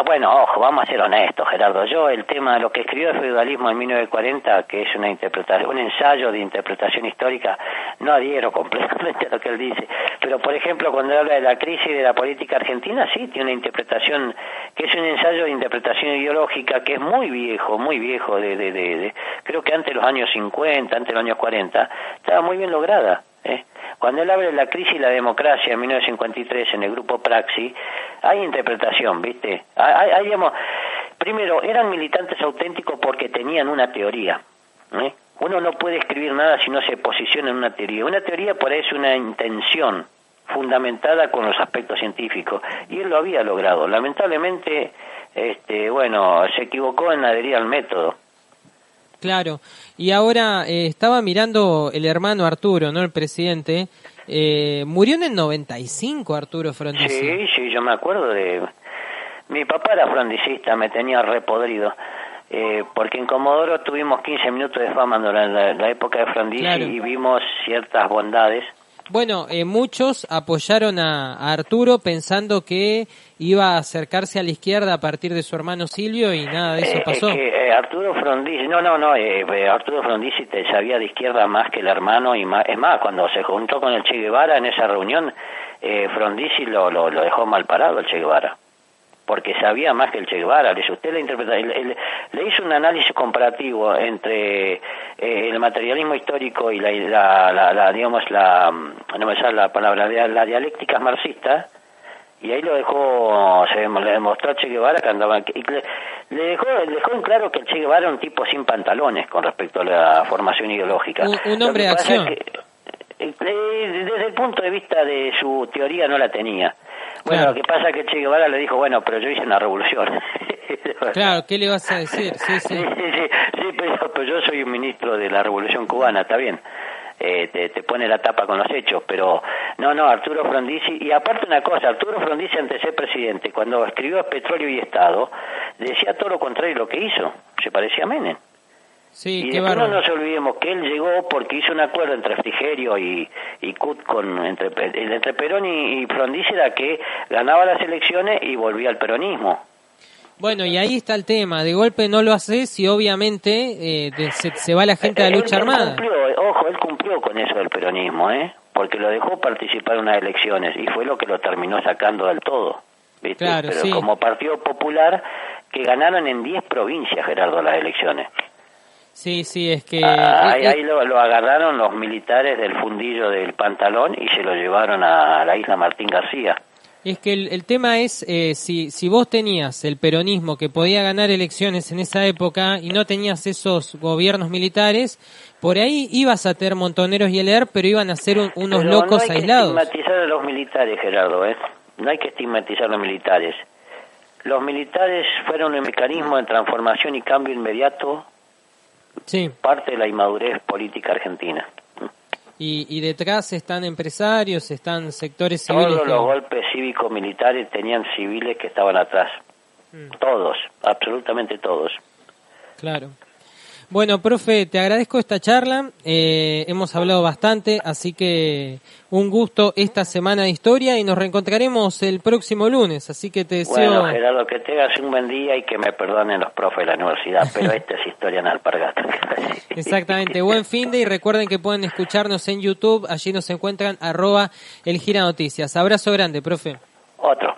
Bueno, ojo, vamos a ser honestos, Gerardo. Yo el tema de lo que escribió el feudalismo en 1940, que es una interpretación, un ensayo de interpretación histórica, no adhiero completamente a lo que él dice. Pero, por ejemplo, cuando él habla de la crisis de la política argentina, sí, tiene una interpretación, que es un ensayo de interpretación ideológica que es muy viejo, creo que antes de los años 50, antes de los años 40, estaba muy bien lograda, ¿eh? Cuando él habla de la crisis y la democracia en 1953 en el grupo Praxi, hay interpretación, ¿viste? Digamos, primero, eran militantes auténticos porque tenían una teoría, ¿eh? Uno no puede escribir nada si no se posiciona en una teoría. Una teoría por ahí es una intención fundamentada con los aspectos científicos, y él lo había logrado. Lamentablemente, se equivocó en adherir al método. Claro, y ahora estaba mirando el hermano Arturo, ¿no? El presidente, murió en el 95, Arturo Frondizi. Sí, yo me acuerdo de... Mi papá era frondicista, me tenía repodrido, porque en Comodoro tuvimos 15 minutos de fama durante la época de Frondizi, claro, y vimos ciertas bondades. Bueno, muchos apoyaron a Arturo pensando que iba a acercarse a la izquierda a partir de su hermano Silvio y nada de eso pasó. Arturo Frondizi, Arturo Frondizi sabía de izquierda más que el hermano, y más, es más, cuando se juntó con el Che Guevara en esa reunión, Frondizi lo dejó mal parado el Che Guevara, porque sabía más que el Che Guevara. Usted le hizo un análisis comparativo entre el materialismo histórico y la dialéctica marxista, y ahí lo dejó, le demostró a Che Guevara que andaba, le dejó en claro que el Che Guevara era un tipo sin pantalones con respecto a la formación ideológica. Un hombre de acción. Desde el punto de vista de su teoría no la tenía. Bueno, claro. Lo que pasa es que Che Guevara le dijo, bueno, pero yo hice una revolución. Claro, ¿qué le vas a decir? Sí, pero yo soy un ministro de la Revolución Cubana, está bien. Te pone la tapa con los hechos, pero no, Arturo Frondizi, y aparte una cosa, Arturo Frondizi antes de ser presidente, cuando escribió Petróleo y Estado, decía todo lo contrario de lo que hizo, se parecía a Menem. Sí, y después no nos olvidemos que él llegó porque hizo un acuerdo entre Frigerio y Kut entre Perón y Frondizi, era que ganaba las elecciones y volvía al peronismo. Bueno, y ahí está el tema, de golpe no lo haces y obviamente se va la gente a la lucha armada. Él cumplió con eso del peronismo, porque lo dejó participar en unas elecciones y fue lo que lo terminó sacando del todo, ¿viste? Claro, pero sí. Como Partido Popular, que ganaron en 10 provincias, Gerardo, las elecciones. Sí, es que... Ahí lo agarraron los militares del fundillo del pantalón y se lo llevaron a la isla Martín García. Es que el tema es, si vos tenías el peronismo que podía ganar elecciones en esa época y no tenías esos gobiernos militares, por ahí ibas a tener Montoneros y Heller, pero iban a ser unos locos aislados. No hay que estigmatizar a los militares, Gerardo, no hay que estigmatizar a los militares. Los militares fueron un mecanismo de transformación y cambio inmediato, sí, parte de la inmadurez política argentina. Y detrás están empresarios, están sectores civiles. Todos los golpes cívicos militares tenían civiles que estaban atrás. Todos, absolutamente todos. Claro. Bueno, profe, te agradezco esta charla. Hemos hablado bastante, así que un gusto esta semana de historia y nos reencontraremos el próximo lunes. Así que te deseo... Bueno, Gerardo, que tengas un buen día y que me perdonen los profes de la universidad, pero esta es historia en alpargata. Exactamente, buen finde y recuerden que pueden escucharnos en YouTube, allí nos encuentran @elgiranoticias. Abrazo grande, profe. Otro.